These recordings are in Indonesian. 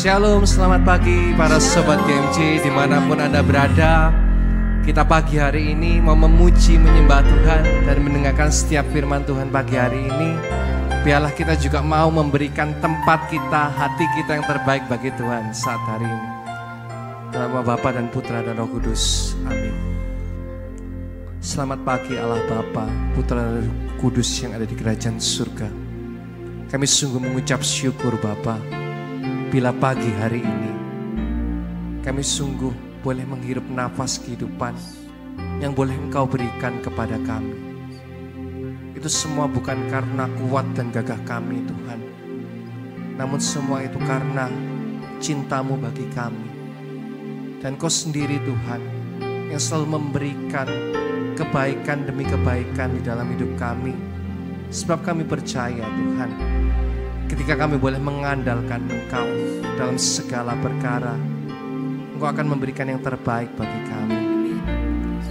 Shalom, selamat pagi para sobat GMC dimanapun Anda berada. Kita pagi hari ini mau memuji, menyembah Tuhan dan mendengarkan setiap firman Tuhan pagi hari ini. Biarlah kita juga mau memberikan tempat kita, hati kita yang terbaik bagi Tuhan saat hari ini. Dalam nama Bapa dan Putra dan Roh Kudus, amin. Selamat pagi Allah Bapa, Putra dan Roh Kudus yang ada di kerajaan surga. Kami sungguh mengucap syukur Bapa, bila pagi hari ini kami sungguh boleh menghirup nafas kehidupan yang boleh Engkau berikan kepada kami. Itu semua bukan karena kuat dan gagah kami Tuhan, namun semua itu karena cinta-Mu bagi kami. Dan Kau sendiri Tuhan yang selalu memberikan kebaikan demi kebaikan di dalam hidup kami. Sebab kami percaya Tuhan, ketika kami boleh mengandalkan Engkau dalam segala perkara, Engkau akan memberikan yang terbaik bagi kami.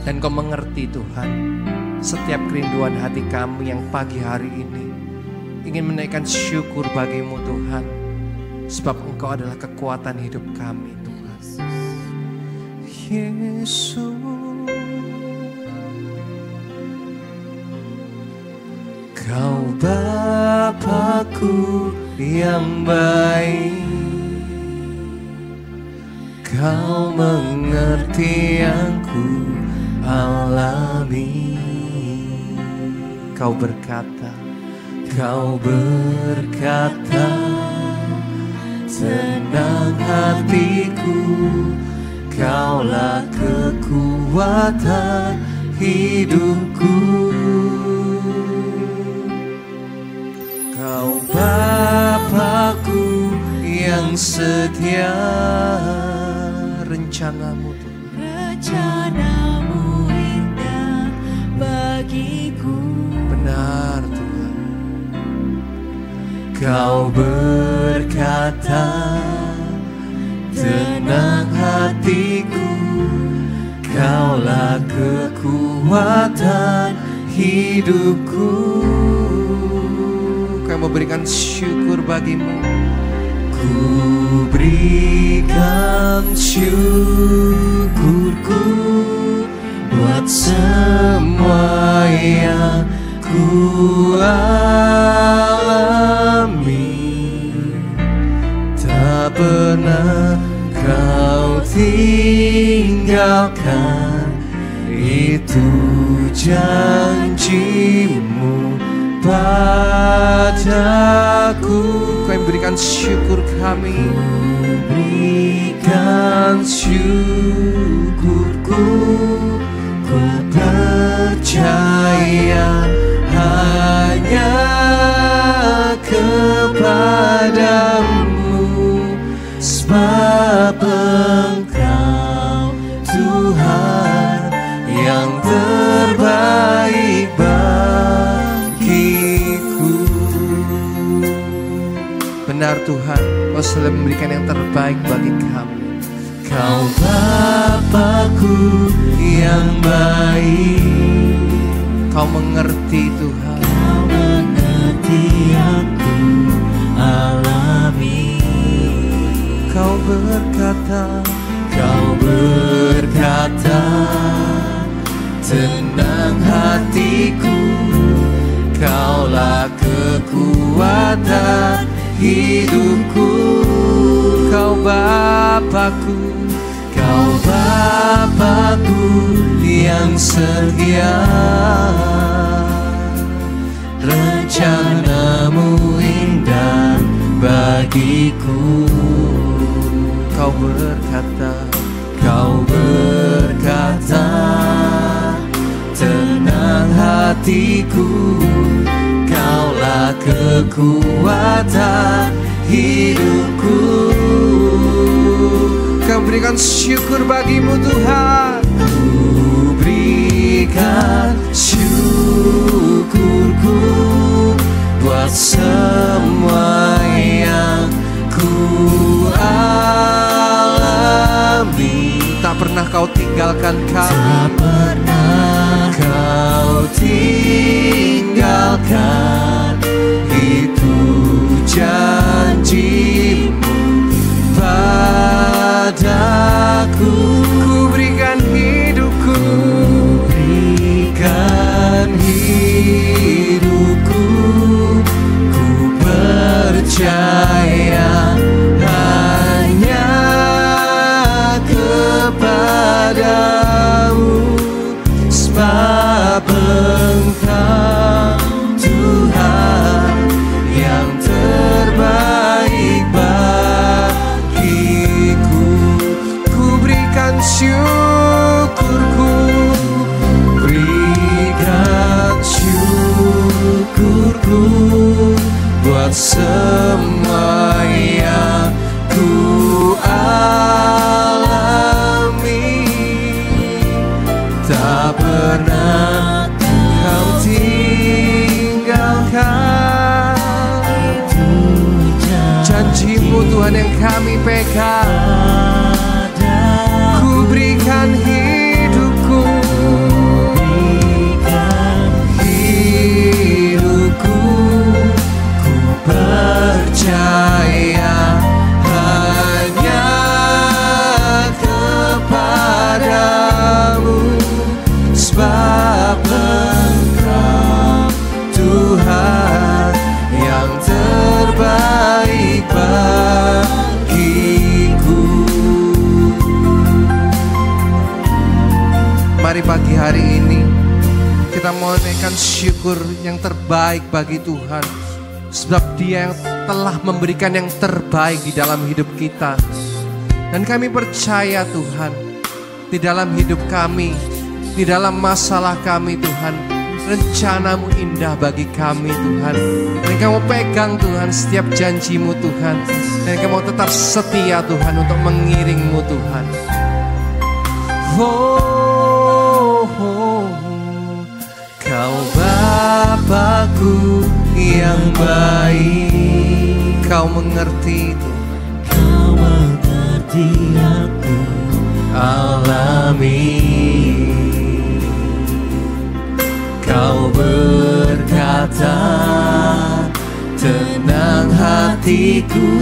Dan Engkau mengerti Tuhan setiap kerinduan hati kami yang pagi hari ini ingin menaikkan syukur bagi-Mu Tuhan. Sebab Engkau adalah kekuatan hidup kami Tuhan. Yesus, Kau Bapa-Ku yang baik, Kau mengerti yang ku alami. Kau berkata, tenang hatiku, Kaulah kekuatan hidupku. Kau Bapa-Ku yang setia, rencana-Mu indah bagiku. Benar Tuhan. Kau berkata, tenang hatiku, Kaulah kekuatan hidupku. Kau memberikan syukur bagi-Mu. Ku berikan syukurku buat semua yang ku alami. Tak pernah Kau tinggalkan, itu janji-Mu padaku. Kau yang berikan syukur kami. Ku berikan syukurku, ku percaya hanya kepadamu. Sebab Engkau Tuhan yang terbaik bagiku. Benar Tuhan, Kau selalu memberikan yang terbaik bagi kami. Kau Bapa-Ku yang baik, Kau mengerti Tuhan, Kau mengerti yang ku alami. Kau berkata, tenang hatiku, Kaulah kekuatan hidupku. Kau Bapa-Ku yang setia, rencana-Mu indah bagiku. Kau berkata, tenang hatiku, Kaulah kekuatan hidupku. Kau berikan syukur bagi-Mu Tuhan. Ku berikan syukurku buat semua yang ku alami. Tak pernah Kau tinggalkan kami. Tak pernah Kau tinggalkan, itu janji-Mu pernah Kau tinggalkan. Janji-Mu Tuhan yang kami pegang. Ku berikan hidupku, ku percaya hanya kepadamu, sebab Engkau Tuhan yang terbaik bagiku. Mari pagi hari ini kita mau naikkan syukur yang terbaik bagi Tuhan, sebab Dia yang telah memberikan yang terbaik di dalam hidup kita. Dan kami percaya Tuhan, di dalam hidup kami, di dalam masalah kami Tuhan, rencana-Mu indah bagi kami Tuhan. Dan kami mau pegang Tuhan setiap janji-Mu Tuhan, dan kami mau tetap setia Tuhan untuk mengiring-Mu Tuhan. Kau Bapakku yang baik, Kau mengerti Tuhan. Kau mengerti aku alami. Kau berkata, tenang hatiku,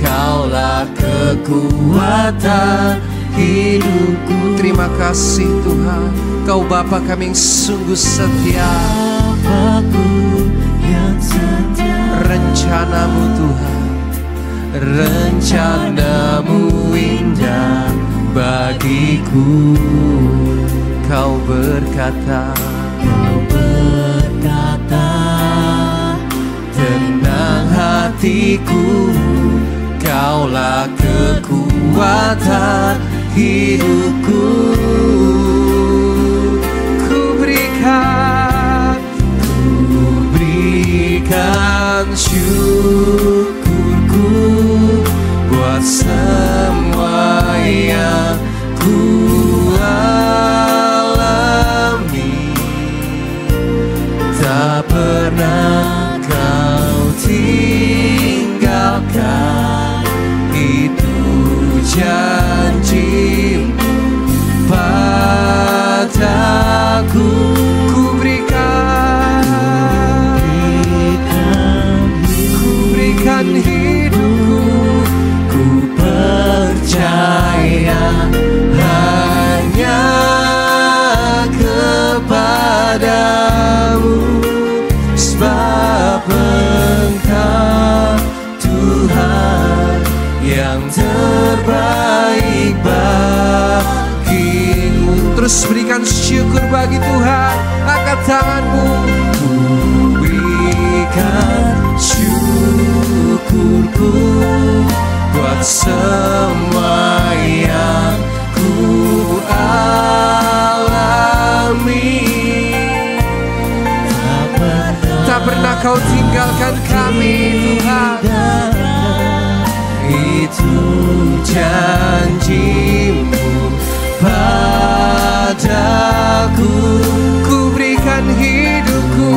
Kaulah kekuatan hidupku. Terima kasih Tuhan, Kau Bapa kami yang sungguh setia. Bapakku yang setia. Rencana-Mu Tuhan, rencana-Mu indah bagiku. Kau berkata, tenang hatiku, Kaulah kekuatan hidupku. Ku berikan syukurku buat semua yang ku alami. Tak pernah Kau tinggalkan, itu janji-Mu padaku. Ku berikan hidupku, ku percaya hanya kepadamu, sebab Engkau Tuhan yang terbaik bagiku. Terus berikan syukur bagi Tuhan, angkat tanganmu. Ku berikan syukurku buat semua yang ku alami. Tak pernah Kau tinggalkan kami Tuhan, itu janji-Mu padaku. Ku berikan hidupku,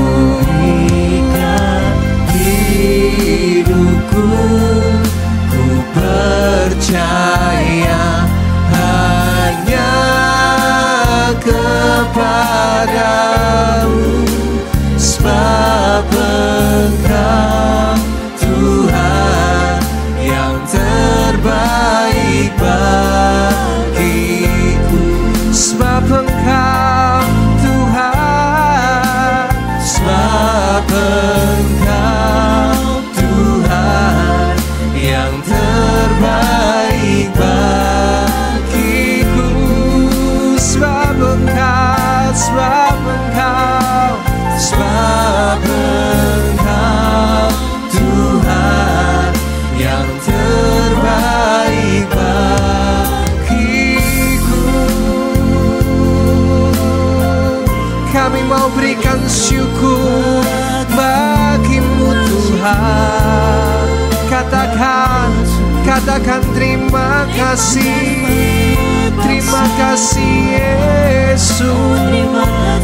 ku percaya hanya kepadamu, sebab Engkau Tuhan yang terbaik bagiku. Sebab Engkau Tuhan, sebab Engkau Tuhan yang terbaik bagiku. Sebab Engkau, sebab Engkau, sebab Engkau Tuhan yang terbaik bagiku. Kami mau berikan syukur bagi-Mu Tuhan. Katakan terima kasih. Terima kasih Yesus.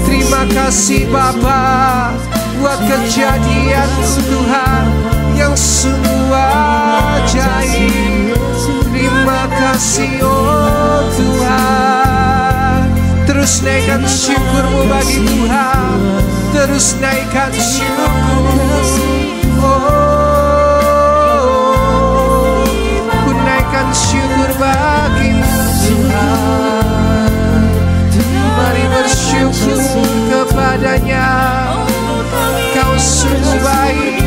Terima kasih Bapa buat kejadian Tuhan yang sungguh ajaib. Terima kasih oh Tuhan. Terus naikkan syukurmu bagi Tuhan. Terus naikkan syukur. Oh, ku naikkan syukur bagimu Tuhan. Mari bersyukur kepadanya. Kau sungguh baik,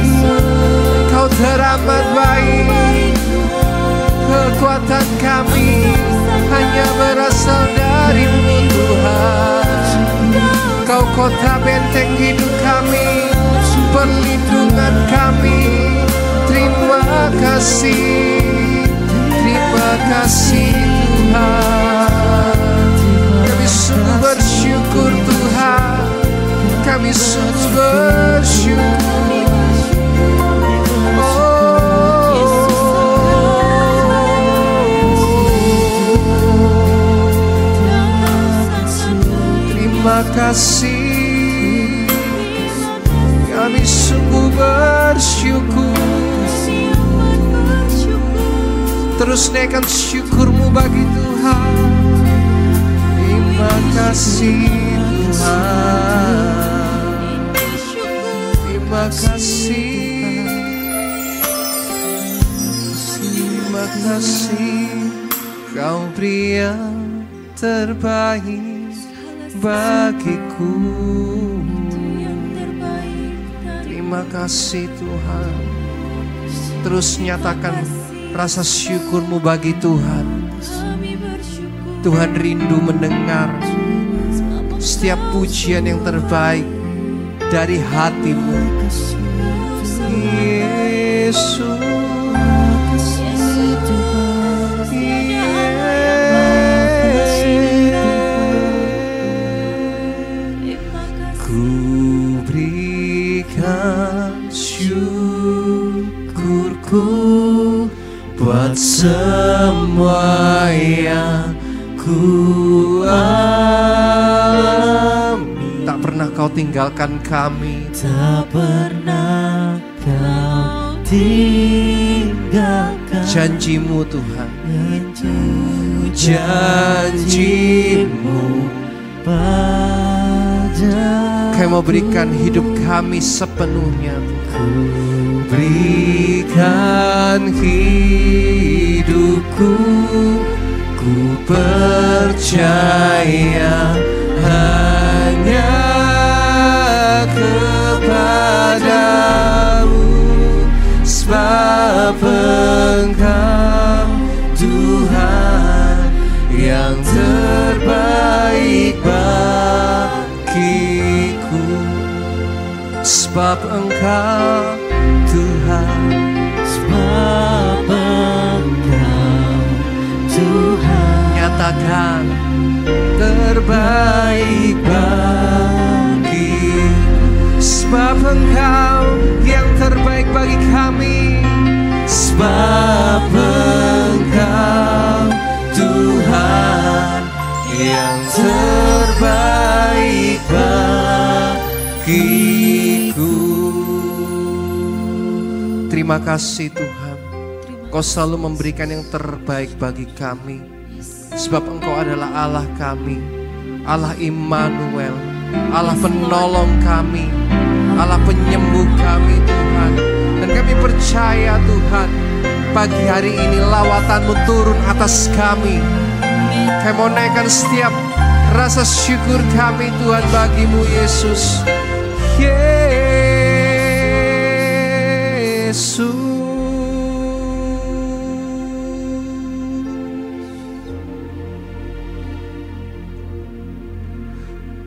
Kau teramat baik. Kekuatan kami hanya berasal dari-Mu Tuhan. Kau kota benteng hidup kami, perlindungan kami. Terima kasih Tuhan. Kami sungguh bersyukur Tuhan. Kami sungguh bersyukur. Terima kasih. Kami sungguh bersyukur. Terus naikkan syukurmu bagi Tuhan. Terima kasih Tuhan. Terima kasih. Terima kasih. Kau pria terbaik bagiku. Terima kasih Tuhan. Terus nyatakan rasa syukurmu bagi Tuhan. Tuhan rindu mendengar setiap pujian yang terbaik dari hatimu Yesus. Syukurku buat semua yang ku alami. Tak pernah Kau tinggalkan kami. Tak pernah Kau tinggalkan. Janji-Mu Tuhan, janji-Mu pada Kau mau berikan hidup kami sepenuhnya Tuhan. Berikan hidupku, ku percaya hanya kepadamu, sebab Engkau Tuhan yang terbaik bagiku. Sebab Engkau Tuhan, sebab Engkau Tuhan, nyatakan terbaik bagi. Sebab Engkau yang terbaik bagi kami. Sebab Engkau Tuhan yang terbaik bagiku. Terima kasih Tuhan, Kau selalu memberikan yang terbaik bagi kami. Sebab Engkau adalah Allah kami, Allah Immanuel, Allah penolong kami, Allah penyembuh kami Tuhan. Dan kami percaya Tuhan, pagi hari ini lawatan-Mu turun atas kami. Kami mau naikkan setiap rasa syukur kami Tuhan bagi-Mu Yesus. Yesus,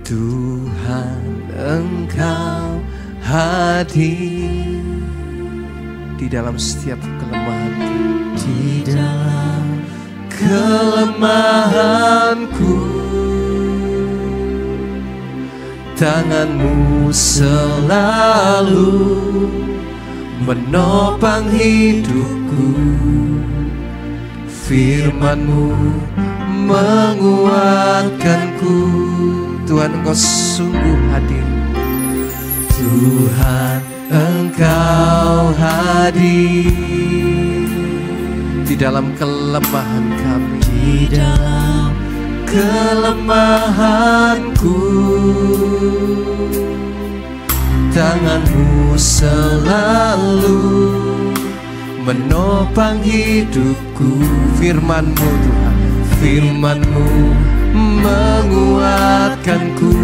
Tuhan Engkau hadir di dalam setiap kelemahan, di dalam kelemahanku. Tangan-Mu selalu menopang hidupku. Firman-Mu menguatkanku. Tuhan, Engkau sungguh hadir. Tuhan, Engkau hadir di dalam kelemahan kami, di dalam kelemahanku. Tangan-Mu selalu menopang hidupku. Firman-Mu Tuhan, Firman-Mu menguatkanku.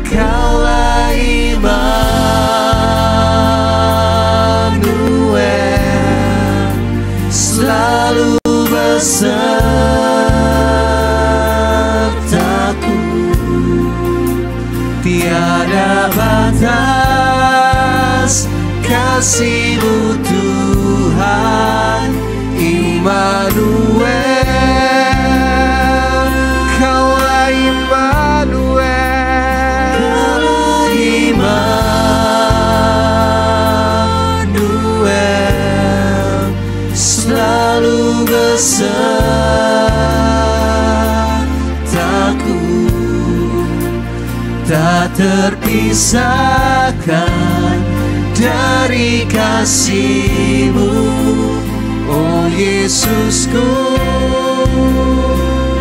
Kaulah Immanuel, selalu besertaku. Tiada batas kasih-Mu Tuhan, Immanuel. Kaulah Immanuel, Immanuel, selalu besertaku. Tak terpisahkan dari kasih-Mu, oh Yesusku.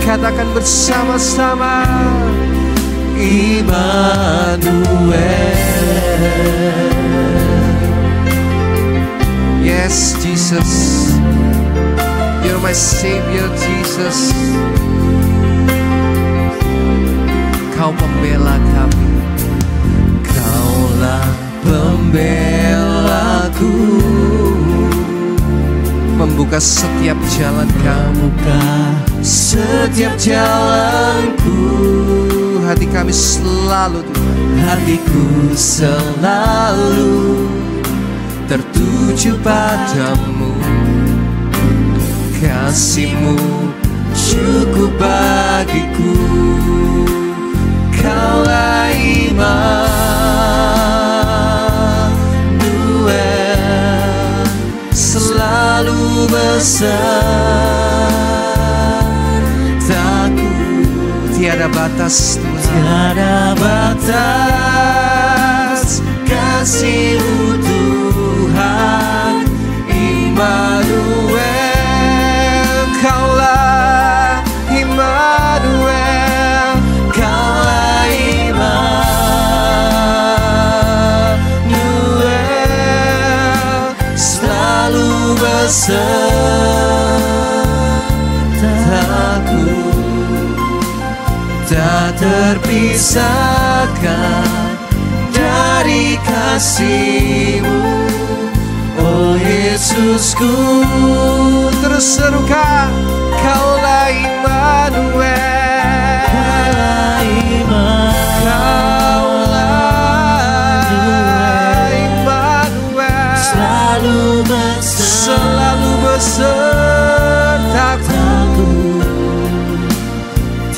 Katakan bersama-sama, Immanuel. Yes, Jesus, You're my Savior, Jesus. Kau pembela kami, Kaulah pembelaku. Membuka setiap jalan kami, Buka setiap jalanku. Hati kami selalu Tuhan, hatiku selalu tertuju padamu. Kasih-Mu cukup bagiku. Kaulah Immanuel, selalu besertaku. Tiada batas Tuhan, tiada batas kasih-Mu Tuhan, Immanuel. Kaulah Immanuel, Kaulah Immanuel, selalu besertaku. Tak terpisahkan dari kasih-Mu, oh Yesusku. Terus serukan, Kaulah Immanuel, Kaulah Immanuel, selalu besertaku.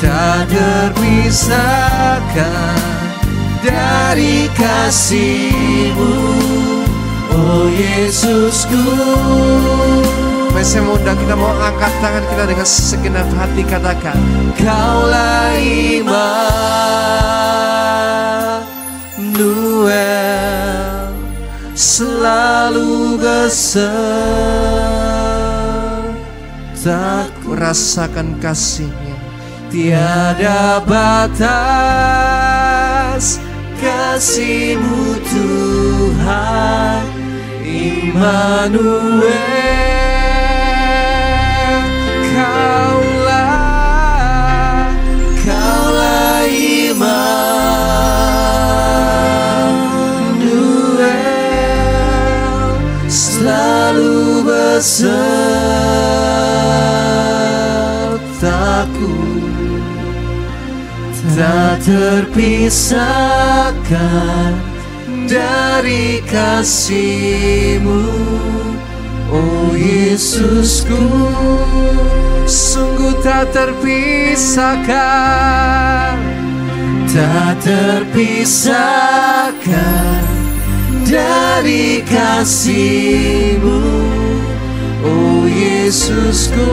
Tak terpisahkan dari kasih-Mu, oh Yesusku. Saya muda, kita mau angkat tangan kita dengan segenap hati, katakan, Kaulah Immanuel, selalu besertaku. Rasakan kasih-Nya, tiada batas kasih-Mu Tuhan, Immanuel. Kaulah Immanuel, selalu besertaku. Tak terpisahkan dari kasih-Mu, oh Yesusku. Sungguh tak terpisahkan, tak terpisahkan dari kasih-Mu, oh Yesusku.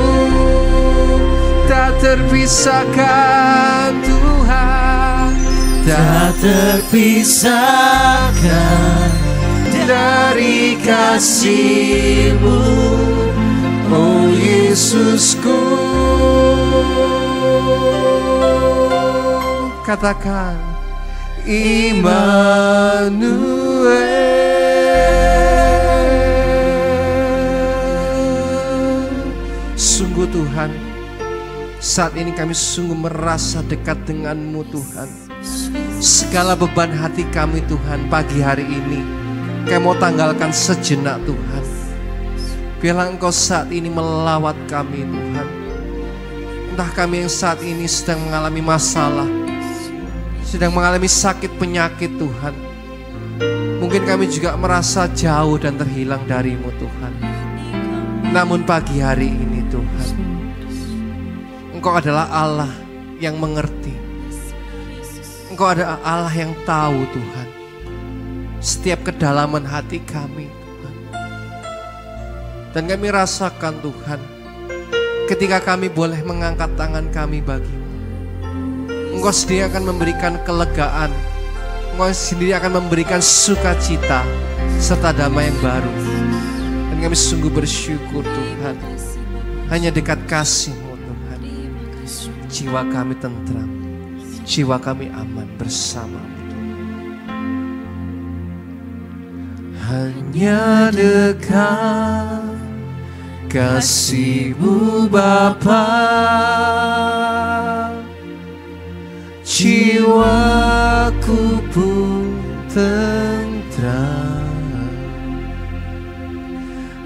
tak terpisahkan Tuhan, tak terpisahkan dari kasih-Mu, oh Yesusku. Katakan Immanuel. Sungguh Tuhan, saat ini kami sungguh merasa dekat dengan-Mu Tuhan. Segala beban hati kami Tuhan, pagi hari ini kami mau tanggalkan sejenak Tuhan. Biarlah Engkau saat ini melawat kami Tuhan. Entah kami yang saat ini sedang mengalami masalah, sedang mengalami sakit penyakit Tuhan. Mungkin kami juga merasa jauh dan terhilang dari-Mu Tuhan. Namun pagi hari ini Tuhan, Engkau adalah Allah yang mengerti. Engkau adalah Allah yang tahu Tuhan setiap kedalaman hati kami Tuhan. Dan kami rasakan Tuhan, ketika kami boleh mengangkat tangan kami bagi-Mu, Engkau sendiri akan memberikan kelegaan, Engkau sendiri akan memberikan sukacita serta damai yang baru. Dan kami sungguh bersyukur Tuhan, hanya dekat kasih-Mu Tuhan, jiwa kami tentram, jiwa kami aman bersama-Mu. Hanya dekat kasih-Mu Bapa, jiwaku pun tentram.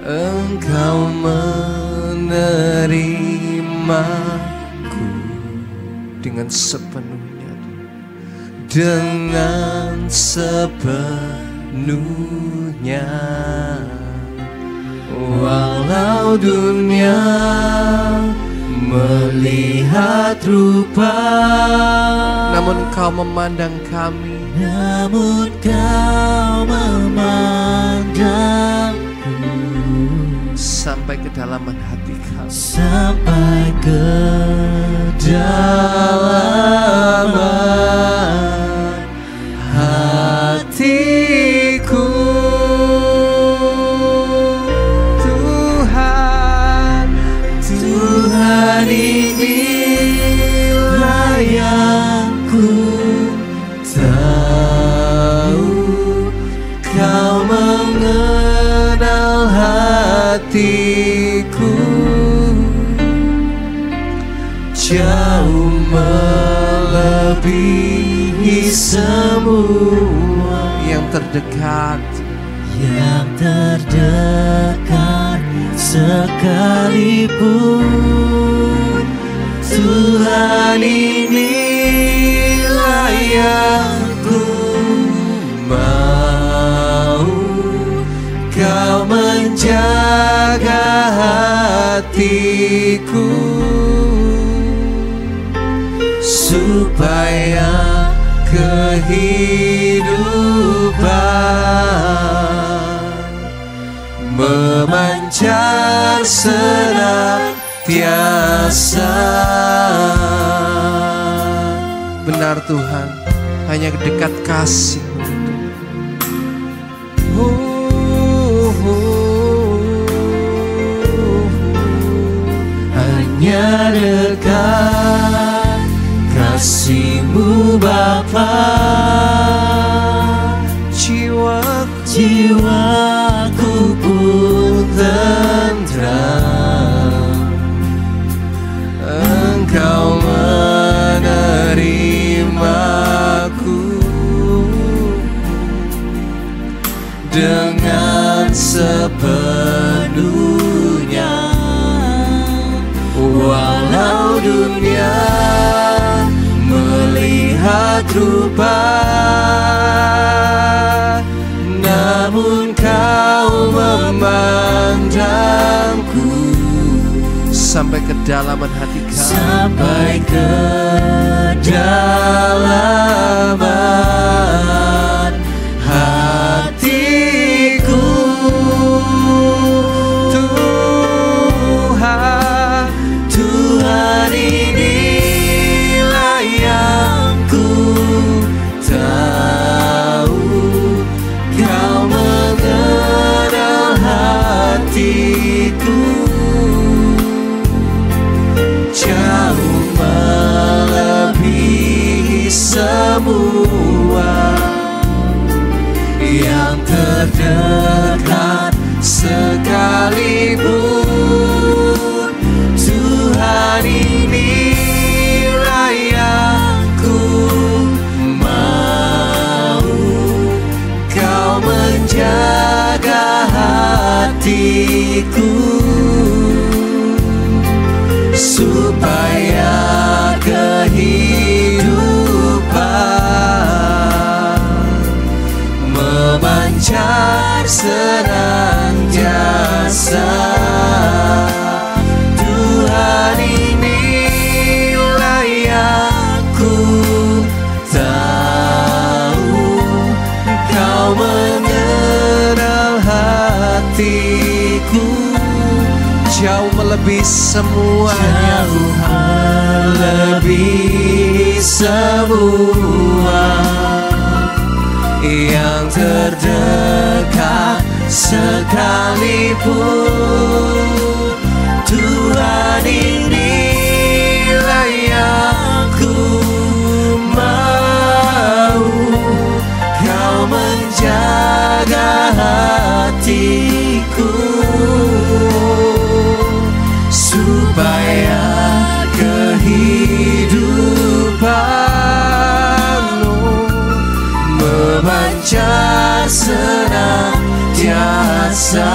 Engkau menerimaku dengan sepenuhnya, dengan sepenuhnya. Walau dunia melihat rupa, namun Kau memandang kami, namun Kau memandangku sampai kedalaman hati kami, sampai kedalaman hatiku. Tuhan inilah yang ku tahu, Kau mengenal hatiku jauh melebihi semua yang terdekat, yang terdekat sekalipun. Tuhan inilah yang ku mau, Kau menjaga hatiku supaya kehidupan memancar senantiasa. Benar Tuhan, hanya dekat kasih-Mu. Hanya dekat kasih-Mu Bapa, jiwaku pun tentram. Engkau menerimaku dengan sepenuhnya. Walau dunia melihat rupa, namun Kau memandangku sampai kedalaman hati kami, sampai kedalaman hatiku. Tuhan semua, yang terdekat sekalipun. Tuhan, inilah yang ku mau, Kau menjaga hatiku, supaya kehidupan memancar senantiasa. Tuhan, inilah yang ku tahu, Kau mengenal hatiku, jauh melebihi semuanya. jauh melebihi semua, yang terdekat sekalipun. Tuhan, inilah yang ku mau, Kau menjaga hatiku, supaya kehidupanmu memancar senantiasa.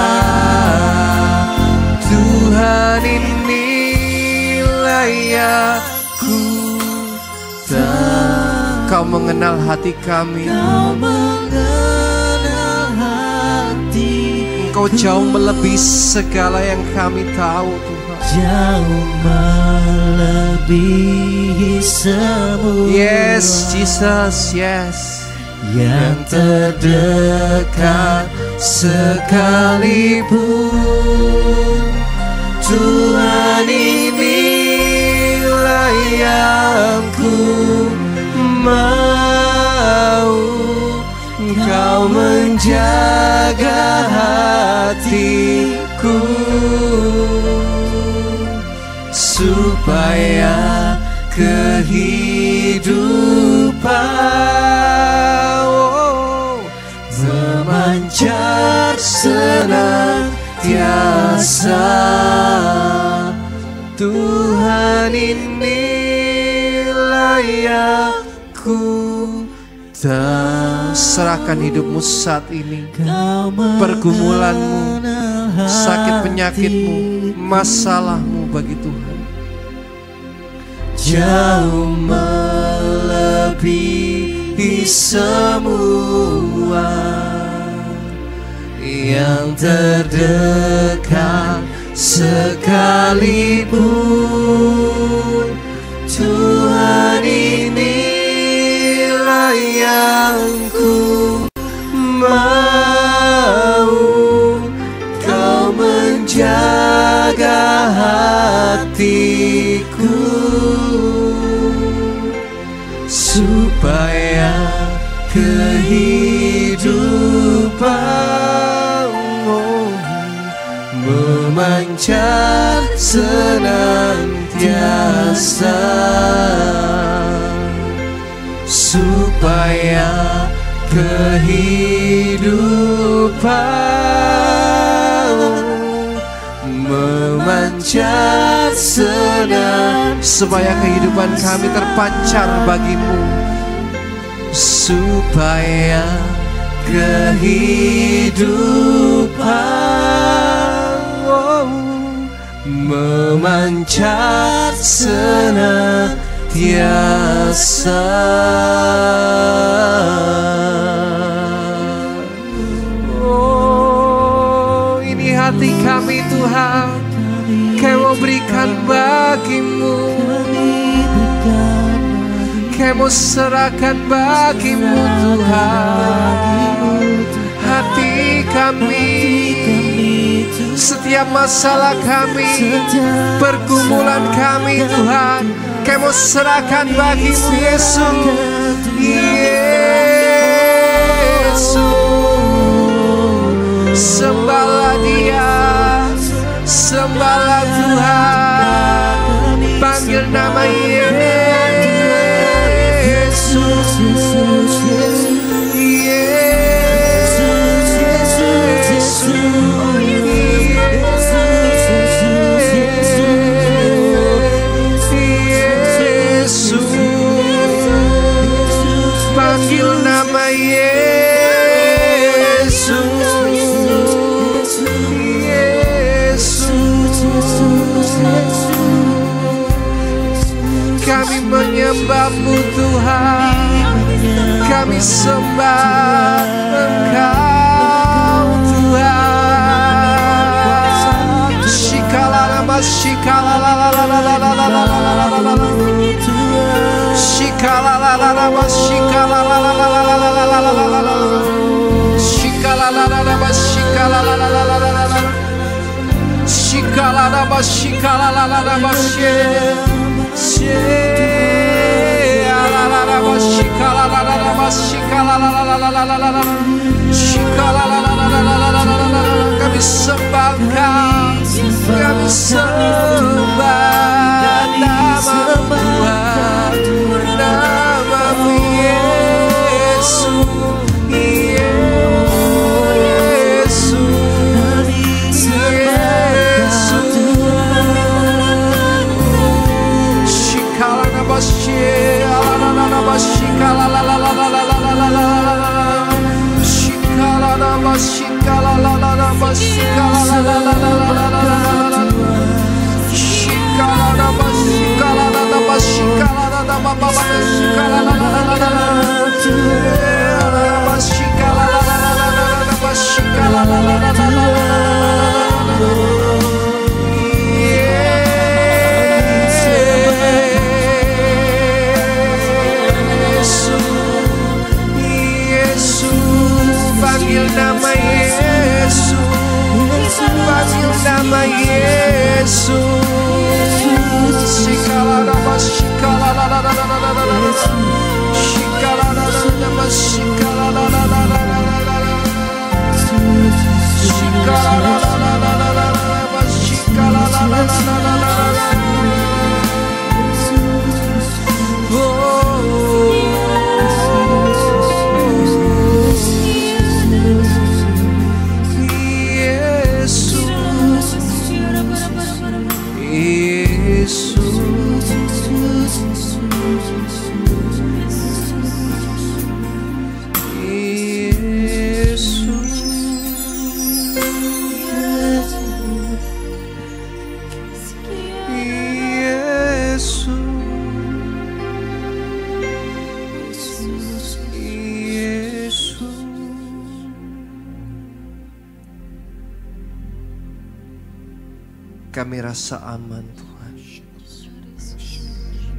Tuhan, inilah yang ku tahu, Kau mengenal hati kami. Kau mengenal hati, Engkau jauh melebihi segala yang kami tahu, Tuhan. jauh melebihi semua. Yes, Jesus, yes. Yang terdekat sekalipun. Tuhan, inilah yang ku mau, Kau menjaga hatiku, supaya kehidupan memancar senantiasa. Tuhan, inilah yang ku tahu. Serahkan hidupmu saat ini, Kau pergumulanmu, mengenal sakit penyakitmu, hatiku, masalahmu bagi Tuhan. jauh melebihi semua, yang terdekat sekalipun. Tuhan, inilah yang ku mau, Kau menjaga hatiku, supaya kehidupanmu memancar senantiasa, supaya kehidupanmu memancar senantiasa. Supaya kehidupan kami terpancar bagimu, supaya kehidupan memancar senantiasa. oh ini hati kami Tuhan, kami mau berikan bagimu, kami mau serahkan bagimu Tuhan. Hati kami, setiap masalah kami, pergumulan kami Tuhan, kami mau serahkan bagimu Yesus. Yesus, sembahlah Dia, sembahlah Tuhan, panggil nama Yesus. Kami menyembah-Mu Tuhan, kami sembah Engkau Tuhan. Shikalalama shikalalalalalalalalalalalala, shikalalalalalama shikalalalalalalalalala, shikalalalalalama shikalalalalalalalalala, shikalalama shikalalalalalama kami sembah Kau, kami sembah nama-Mu Tuhan, nama-Mu Yesus, panggil nama Yesus, panggil nama Yesus. Shikalalama shikalalalalalala, shikalalama shikalalalalalala, shikalalalalalala, shikalalalalalala. Kami rasa aman Tuhan,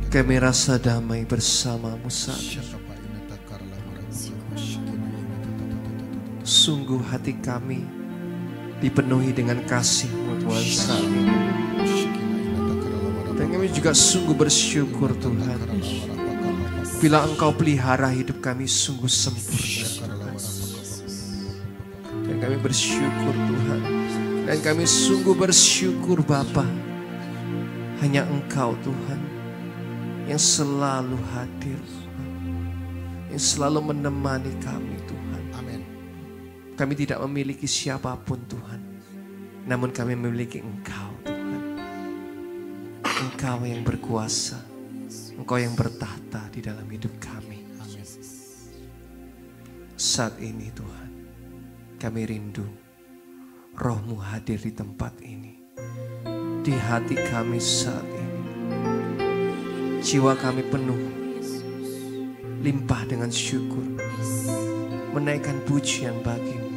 kami rasa damai bersama-Mu saat ini. Sungguh hati kami dipenuhi dengan kasih-Mu Tuhan saat ini. Dan kami juga sungguh bersyukur Tuhan, bila Engkau pelihara hidup kami sungguh sempurna. Dan kami bersyukur Tuhan, dan kami sungguh bersyukur Bapa, hanya Engkau Tuhan yang selalu hadir, yang selalu menemani kami Tuhan. Amin. Kami tidak memiliki siapapun Tuhan, namun kami memiliki Engkau Tuhan. Engkau yang berkuasa, Engkau yang bertahta di dalam hidup kami. Amin. Saat ini Tuhan, kami rindu Roh-Mu hadir di tempat ini, di hati kami saat ini. Jiwa kami penuh, limpah dengan syukur, menaikkan pujian bagi-Mu.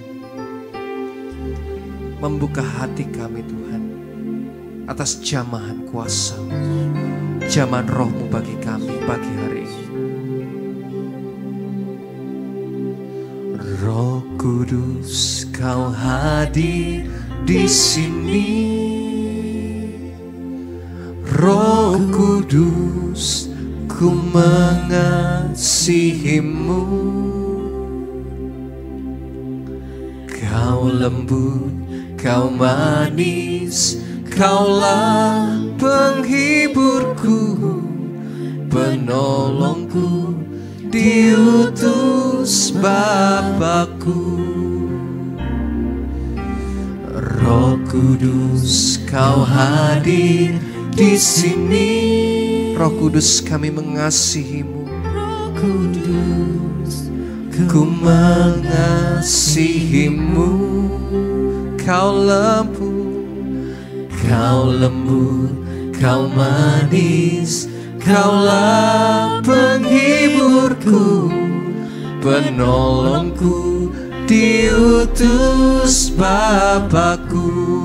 Membuka hati kami Tuhan, atas jamahan kuasa-Mu, jamahan Roh-Mu bagi kami pagi hari ini. Roh Kudus, Kau hadir di sini. Roh Kudus, ku mengasihi-Mu. Kau lembut, Kau manis, Kaulah penghiburku, penolongku diutus Bapa-Ku. Roh Kudus, Kau hadir di sini. Roh Kudus, kami mengasihi-Mu. Roh Kudus, Ku mengasihi-Mu. Kau lembut, Kau manis, Kaulah penghiburku, penolongku, diutus Bapa-Ku.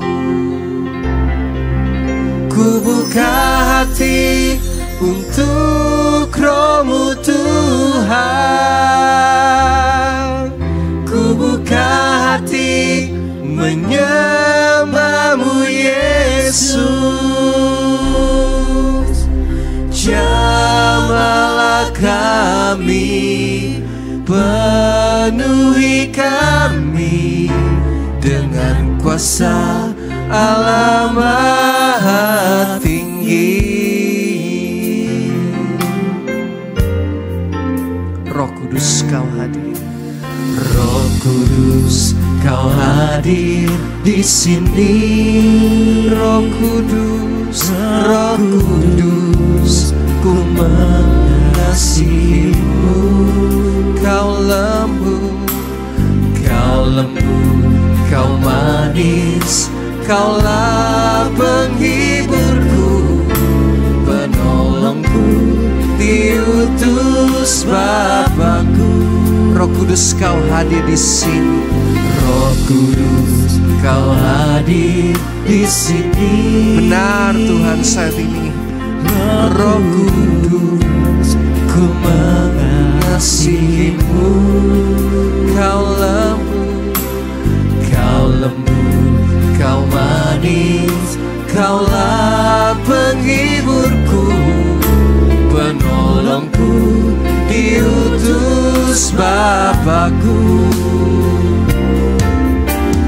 Ku buka hati untuk Roh-Mu Tuhan. Ku buka hati menyembah-Mu Yesus. Jamahlah kami, penuhi kami dengan kuasa Allah Maha Tinggi. Roh Kudus, Kau hadir. Roh Kudus, Kau hadir di sini. Roh Kudus, Roh Kudus, Ku mengasihi-Mu. Kau lembut, Kau manis, Kaulah penghiburku, penolongku, diutus Bapa-Ku. Roh Kudus, Kau hadir di sini. Roh Kudus, Kau hadir di sini. Benar Tuhan, saat ini Roh Kudus, Ku mengasihi-Mu. Kau lembut, Kau manis, Kaulah penghiburku, penolongku, diutus Bapa-Ku.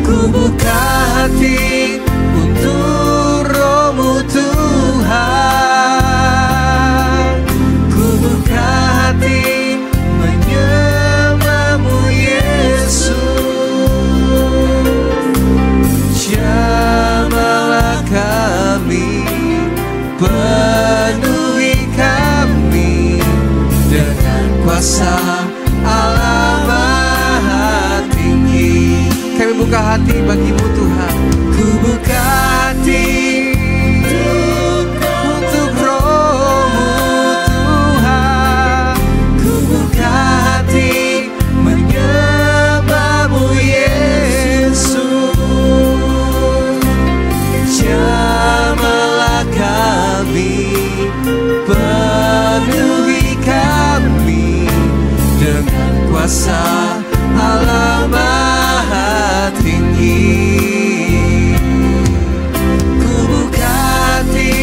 Ku buka hati untuk Roh-Mu Tuhan. Ku buka hati menyembah-Mu Yesus. Jamahlah kami, penuhi kami dengan kuasa Allah Maha Tinggi. Kami buka hati bagi-Mu Tuhan. Ku buka hati untuk Roh-Mu Tuhan. Ku buka hati menyembah-Mu Yesus. Jamahlah kami, penuhi kami dengan kuasa Allah Maha Tinggi. Ku buka hati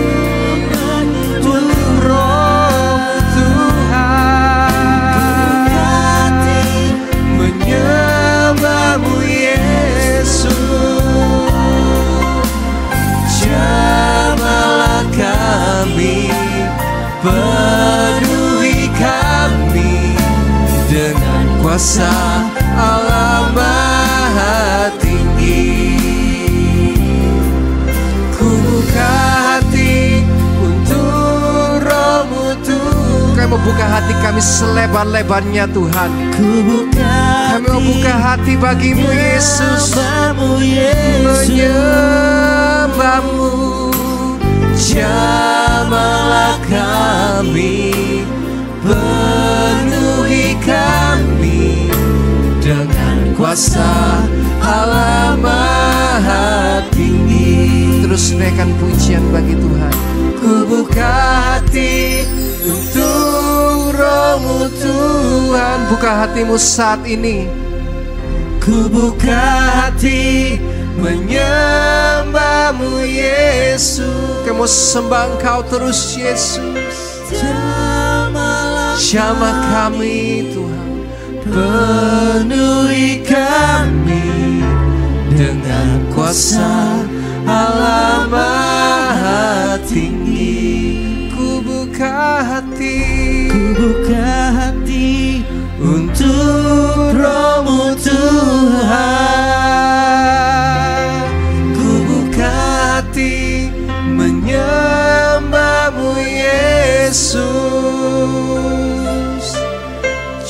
untuk Roh-Mu Tuhan. Ku buka hati menyembah-Mu Yesus. Jamahlah kami, penuhi kami dengan kuasa Allah Maha Tinggi. Ku buka hati untuk Roh-Mu Tuhan. Kami membuka hati kami selebar-lebarnya Tuhan. Kami membuka hati bagi-Mu Yesus. Menyembah-Mu. Jamahlah kami, penuhi kami dengan kuasa Allah Maha Tinggi. Terus naikkan pujian bagi Tuhan. Ku buka hati untuk Roh-Mu Tuhan. Buka hatimu saat ini. Ku buka hati menyembah-Mu Yesus. Kami mau sembah Engkau terus Yesus. Jamah kami Tuhan. Penuhi kami dengan kuasa Allah Maha Tinggi. Ku buka hati. Ku buka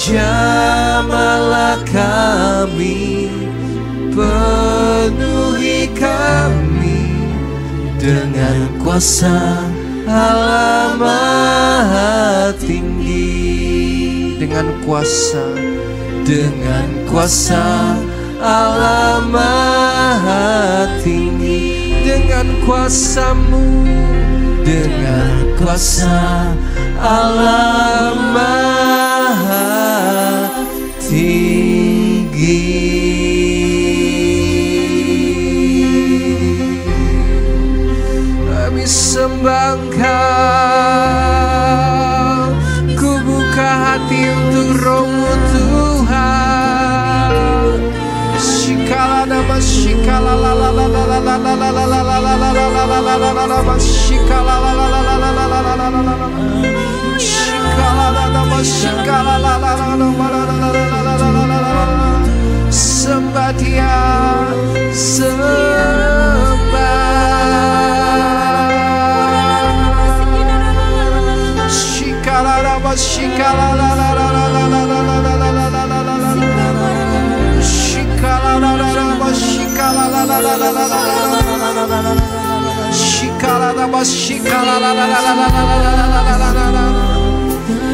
Jamalah kami, penuhi kami dengan kuasa Allah Maha Tinggi. Dengan kuasa Allah Maha Tinggi. Dengan kuasa-Mu, dengan kuasa Allah Maha Tinggi. kami sembah Engkau, ku buka hati untuk Roh-Mu Tuhan. Shikala nama shikala la la la la la la la la la la la la la la la la la la shikala la la la la la la la la la la shikala la nama shikala la la la la la la la la la la la. Sembah Dia, sembah. Shikala la la shikala la la la la la la la la la la la la la. Shikala la la la shikala la la la la la la la la. Shikala la la shikala la la la la la la la la la.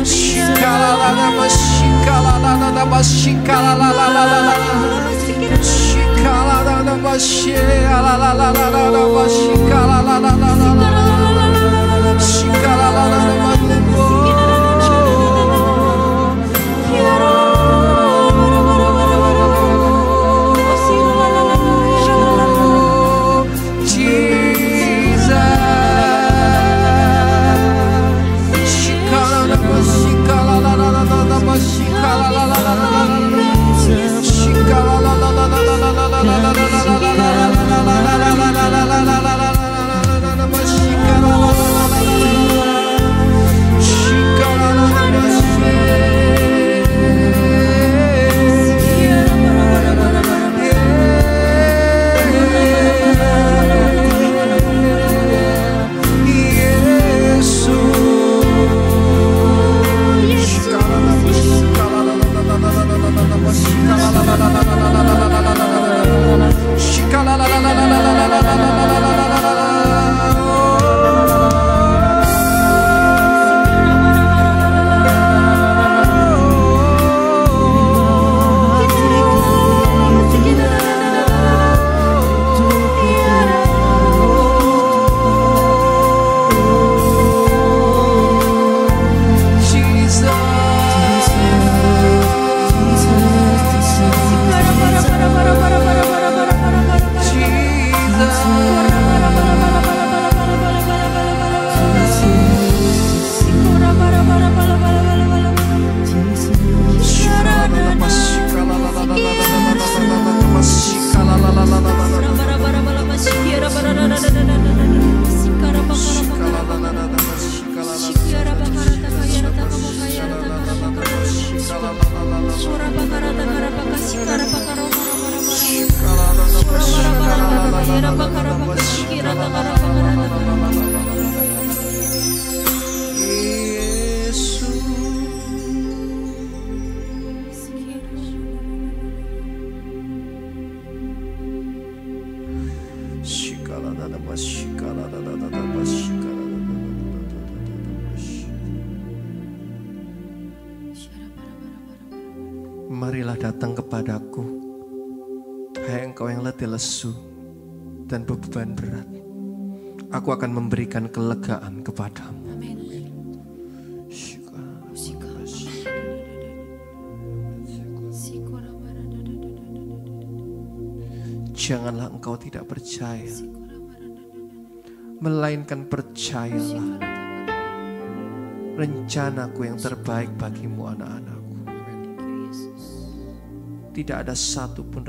Shikala la la shikala la la la shikala la la la la la. Shikala la la shikala la la la la la shikala la la la la la. Shikala la la la. Marilah datang kepadaku, hai engkau yang letih lesu dan beban berat. Aku akan memberikan kelegaan kepadamu. Amin. Janganlah engkau tidak percaya, melainkan percayalah rencanaku yang terbaik bagimu, anak-anakku. Tidak ada satupun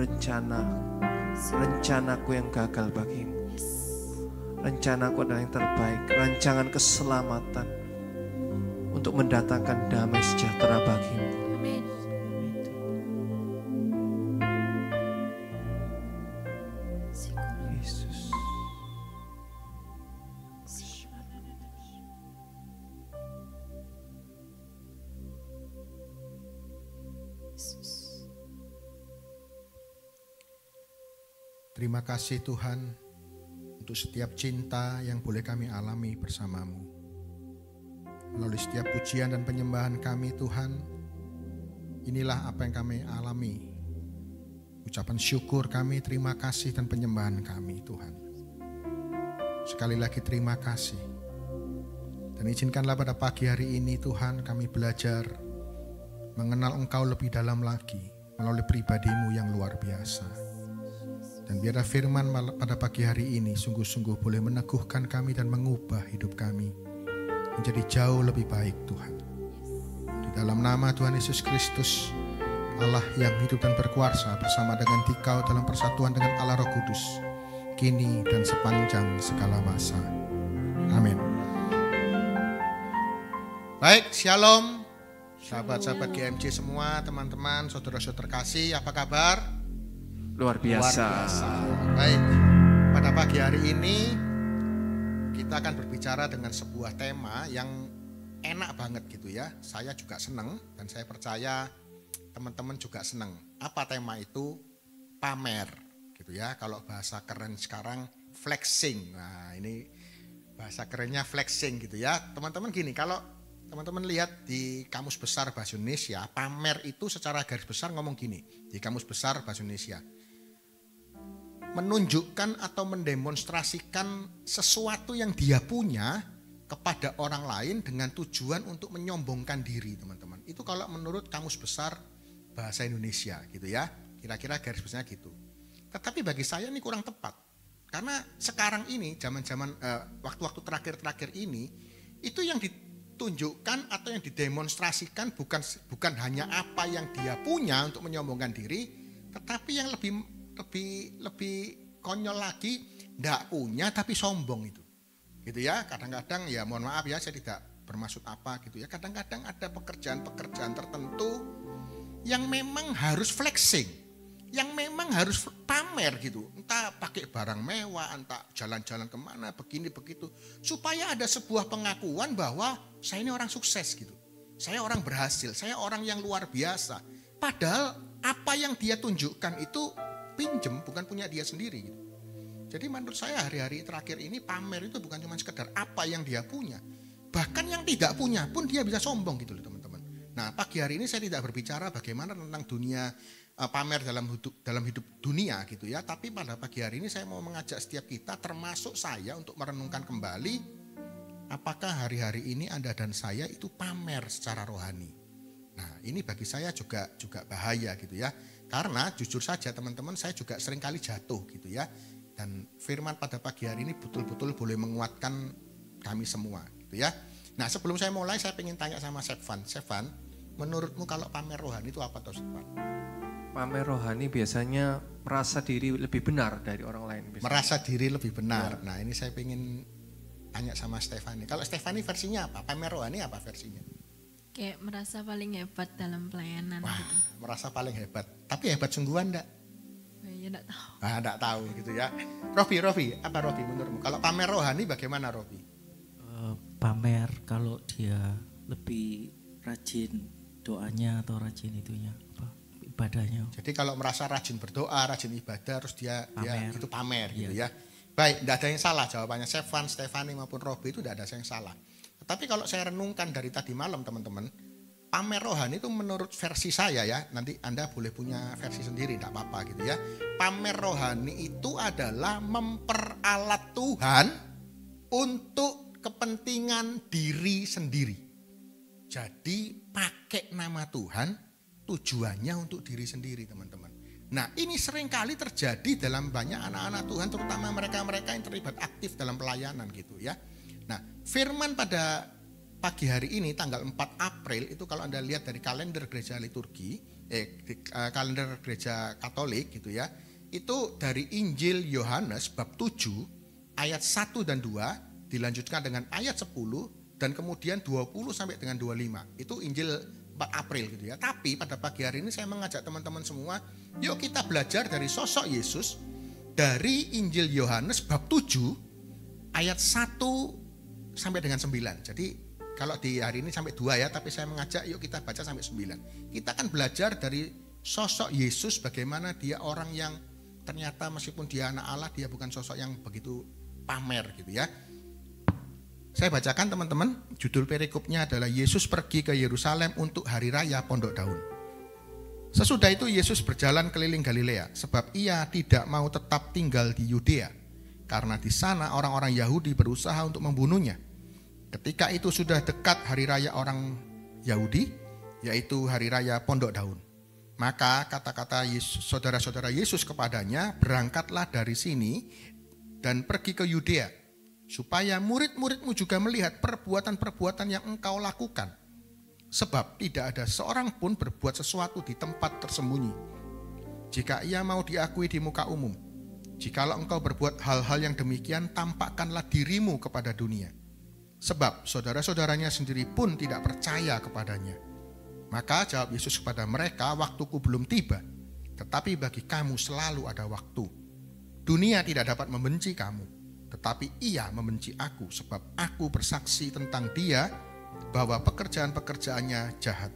rencanaku yang gagal bagimu. Rencanaku adalah yang terbaik, rancangan keselamatan untuk mendatangkan damai sejahtera bagimu. Yesus. Terima kasih Tuhan untuk setiap cinta yang boleh kami alami bersamamu. Melalui setiap pujian dan penyembahan kami Tuhan, inilah apa yang kami alami. Ucapan syukur kami, terima kasih dan penyembahan kami Tuhan. Sekali lagi terima kasih. Dan izinkanlah pada pagi hari ini Tuhan kami belajar mengenal Engkau lebih dalam lagi melalui pribadi-Mu yang luar biasa. Dan biarlah firman pada pagi hari ini sungguh-sungguh boleh meneguhkan kami dan mengubah hidup kami menjadi jauh lebih baik Tuhan. Di dalam nama Tuhan Yesus Kristus, Allah yang hidup dan berkuasa bersama dengan Dikau dalam persatuan dengan Allah Roh Kudus, kini dan sepanjang segala masa. Amin. Baik, shalom. Sahabat-sahabat GMC semua, teman-teman, saudara-saudara kasih, apa kabar? Luar biasa. Baik, pada pagi hari ini kita akan berbicara dengan sebuah tema yang enak banget gitu ya. Saya juga senang dan saya percaya teman-teman juga senang. Apa tema itu? Pamer gitu ya. Kalau bahasa keren sekarang flexing. Nah, ini bahasa kerennya flexing gitu ya. Teman-teman gini, kalau teman-teman lihat di Kamus Besar Bahasa Indonesia, pamer itu secara garis besar ngomong gini. Di Kamus Besar Bahasa Indonesia, menunjukkan atau mendemonstrasikan sesuatu yang dia punya kepada orang lain dengan tujuan untuk menyombongkan diri, teman-teman. Itu kalau menurut Kamus Besar Bahasa Indonesia gitu ya. Kira-kira garis besarnya gitu. Tetapi bagi saya ini kurang tepat. Karena sekarang ini, zaman-zaman waktu-waktu terakhir-terakhir ini, itu yang ditunjukkan atau yang didemonstrasikan bukan hanya apa yang dia punya untuk menyombongkan diri, tetapi yang lebih konyol lagi, ndak punya tapi sombong itu. Gitu ya, kadang-kadang ya mohon maaf ya, saya tidak bermaksud apa gitu ya. Kadang-kadang ada pekerjaan-pekerjaan tertentu yang memang harus flexing, yang memang harus pamer gitu. Entah pakai barang mewah, entah jalan-jalan kemana, begini begitu. Supaya ada sebuah pengakuan bahwa saya ini orang sukses gitu. Saya orang berhasil, saya orang yang luar biasa. Padahal apa yang dia tunjukkan itu pinjem, bukan punya dia sendiri gitu. Jadi menurut saya hari-hari terakhir ini pamer itu bukan cuma sekedar apa yang dia punya, bahkan yang tidak punya pun dia bisa sombong gitu loh teman-teman. Nah, pagi hari ini saya tidak berbicara bagaimana tentang dunia pamer dalam hidup dunia gitu ya, tapi pada pagi hari ini saya mau mengajak setiap kita termasuk saya untuk merenungkan kembali apakah hari-hari ini Anda dan saya itu pamer secara rohani. Nah, ini bagi saya juga bahaya gitu ya. Karena jujur saja teman-teman, saya juga sering kali jatuh gitu ya. Dan firman pada pagi hari ini betul-betul boleh menguatkan kami semua gitu ya. Nah, sebelum saya mulai, saya ingin tanya sama Stefan, menurutmu kalau pamer rohani itu apa toh Stefan? Pamer rohani biasanya merasa diri lebih benar dari orang lain. Biasanya. Merasa diri lebih benar. Ya. Nah, ini saya ingin tanya sama Stefani. Kalau Stefani versinya apa? Pamer rohani apa versinya? Kayak merasa paling hebat dalam pelayanan. Wah, gitu. Merasa paling hebat. Tapi hebat sungguhan enggak? Ya enggak tahu. Enggak tahu gitu ya. Rofi, apa Rofi menurutmu? Kalau pamer rohani bagaimana Rofi? Pamer kalau dia lebih rajin doanya atau rajin itunya ibadahnya. Jadi kalau merasa rajin berdoa, rajin ibadah, terus dia itu pamer gitu ya. Iya. Baik, tidak ada yang salah jawabannya Stefani maupun Robi itu tidak ada yang salah. Tetapi kalau saya renungkan dari tadi malam teman-teman, pamer rohani itu menurut versi saya ya, nanti Anda boleh punya versi sendiri, tidak apa-apa gitu ya. Pamer rohani itu adalah memperalat Tuhan untuk kepentingan diri sendiri. Jadi pakai nama Tuhan tujuannya untuk diri sendiri teman-teman. Nah, ini seringkali terjadi dalam banyak anak-anak Tuhan, terutama mereka-mereka yang terlibat aktif dalam pelayanan gitu ya. Nah, firman pada pagi hari ini tanggal 4 April itu kalau Anda lihat dari kalender gereja liturgi, kalender gereja Katolik gitu ya, itu dari Injil Yohanes bab 7 ayat 1 dan 2 dilanjutkan dengan ayat 10 dan kemudian 20 sampai dengan 25. Itu Injil 4 April gitu ya. Tapi pada pagi hari ini saya mengajak teman-teman semua, yuk kita belajar dari sosok Yesus dari Injil Yohanes bab 7 ayat 1 sampai dengan 9. Jadi Kalau di hari ini sampai 2 ya, tapi saya mengajak yuk kita baca sampai 9. Kita akan belajar dari sosok Yesus, bagaimana dia orang yang ternyata meskipun dia anak Allah, dia bukan sosok yang begitu pamer gitu ya. Saya bacakan teman-teman, judul perikopnya adalah Yesus pergi ke Yerusalem untuk hari raya Pondok Daun. Sesudah itu Yesus berjalan keliling Galilea, sebab ia tidak mau tetap tinggal di Yudea, karena di sana orang-orang Yahudi berusaha untuk membunuhnya. Ketika itu sudah dekat hari raya orang Yahudi, yaitu hari raya Pondok Daun. Maka kata-kata saudara-saudara Yesus kepadanya, berangkatlah dari sini dan pergi ke Yudea, supaya murid-muridmu juga melihat perbuatan-perbuatan yang engkau lakukan. Sebab tidak ada seorang pun berbuat sesuatu di tempat tersembunyi, jika ia mau diakui di muka umum. Jikalau engkau berbuat hal-hal yang demikian, tampakkanlah dirimu kepada dunia. Sebab saudara-saudaranya sendiri pun tidak percaya kepadanya. Maka jawab Yesus kepada mereka, waktuku belum tiba, tetapi bagi kamu selalu ada waktu. Dunia tidak dapat membenci kamu, tetapi ia membenci aku, sebab aku bersaksi tentang dia bahwa pekerjaan-pekerjaannya jahat.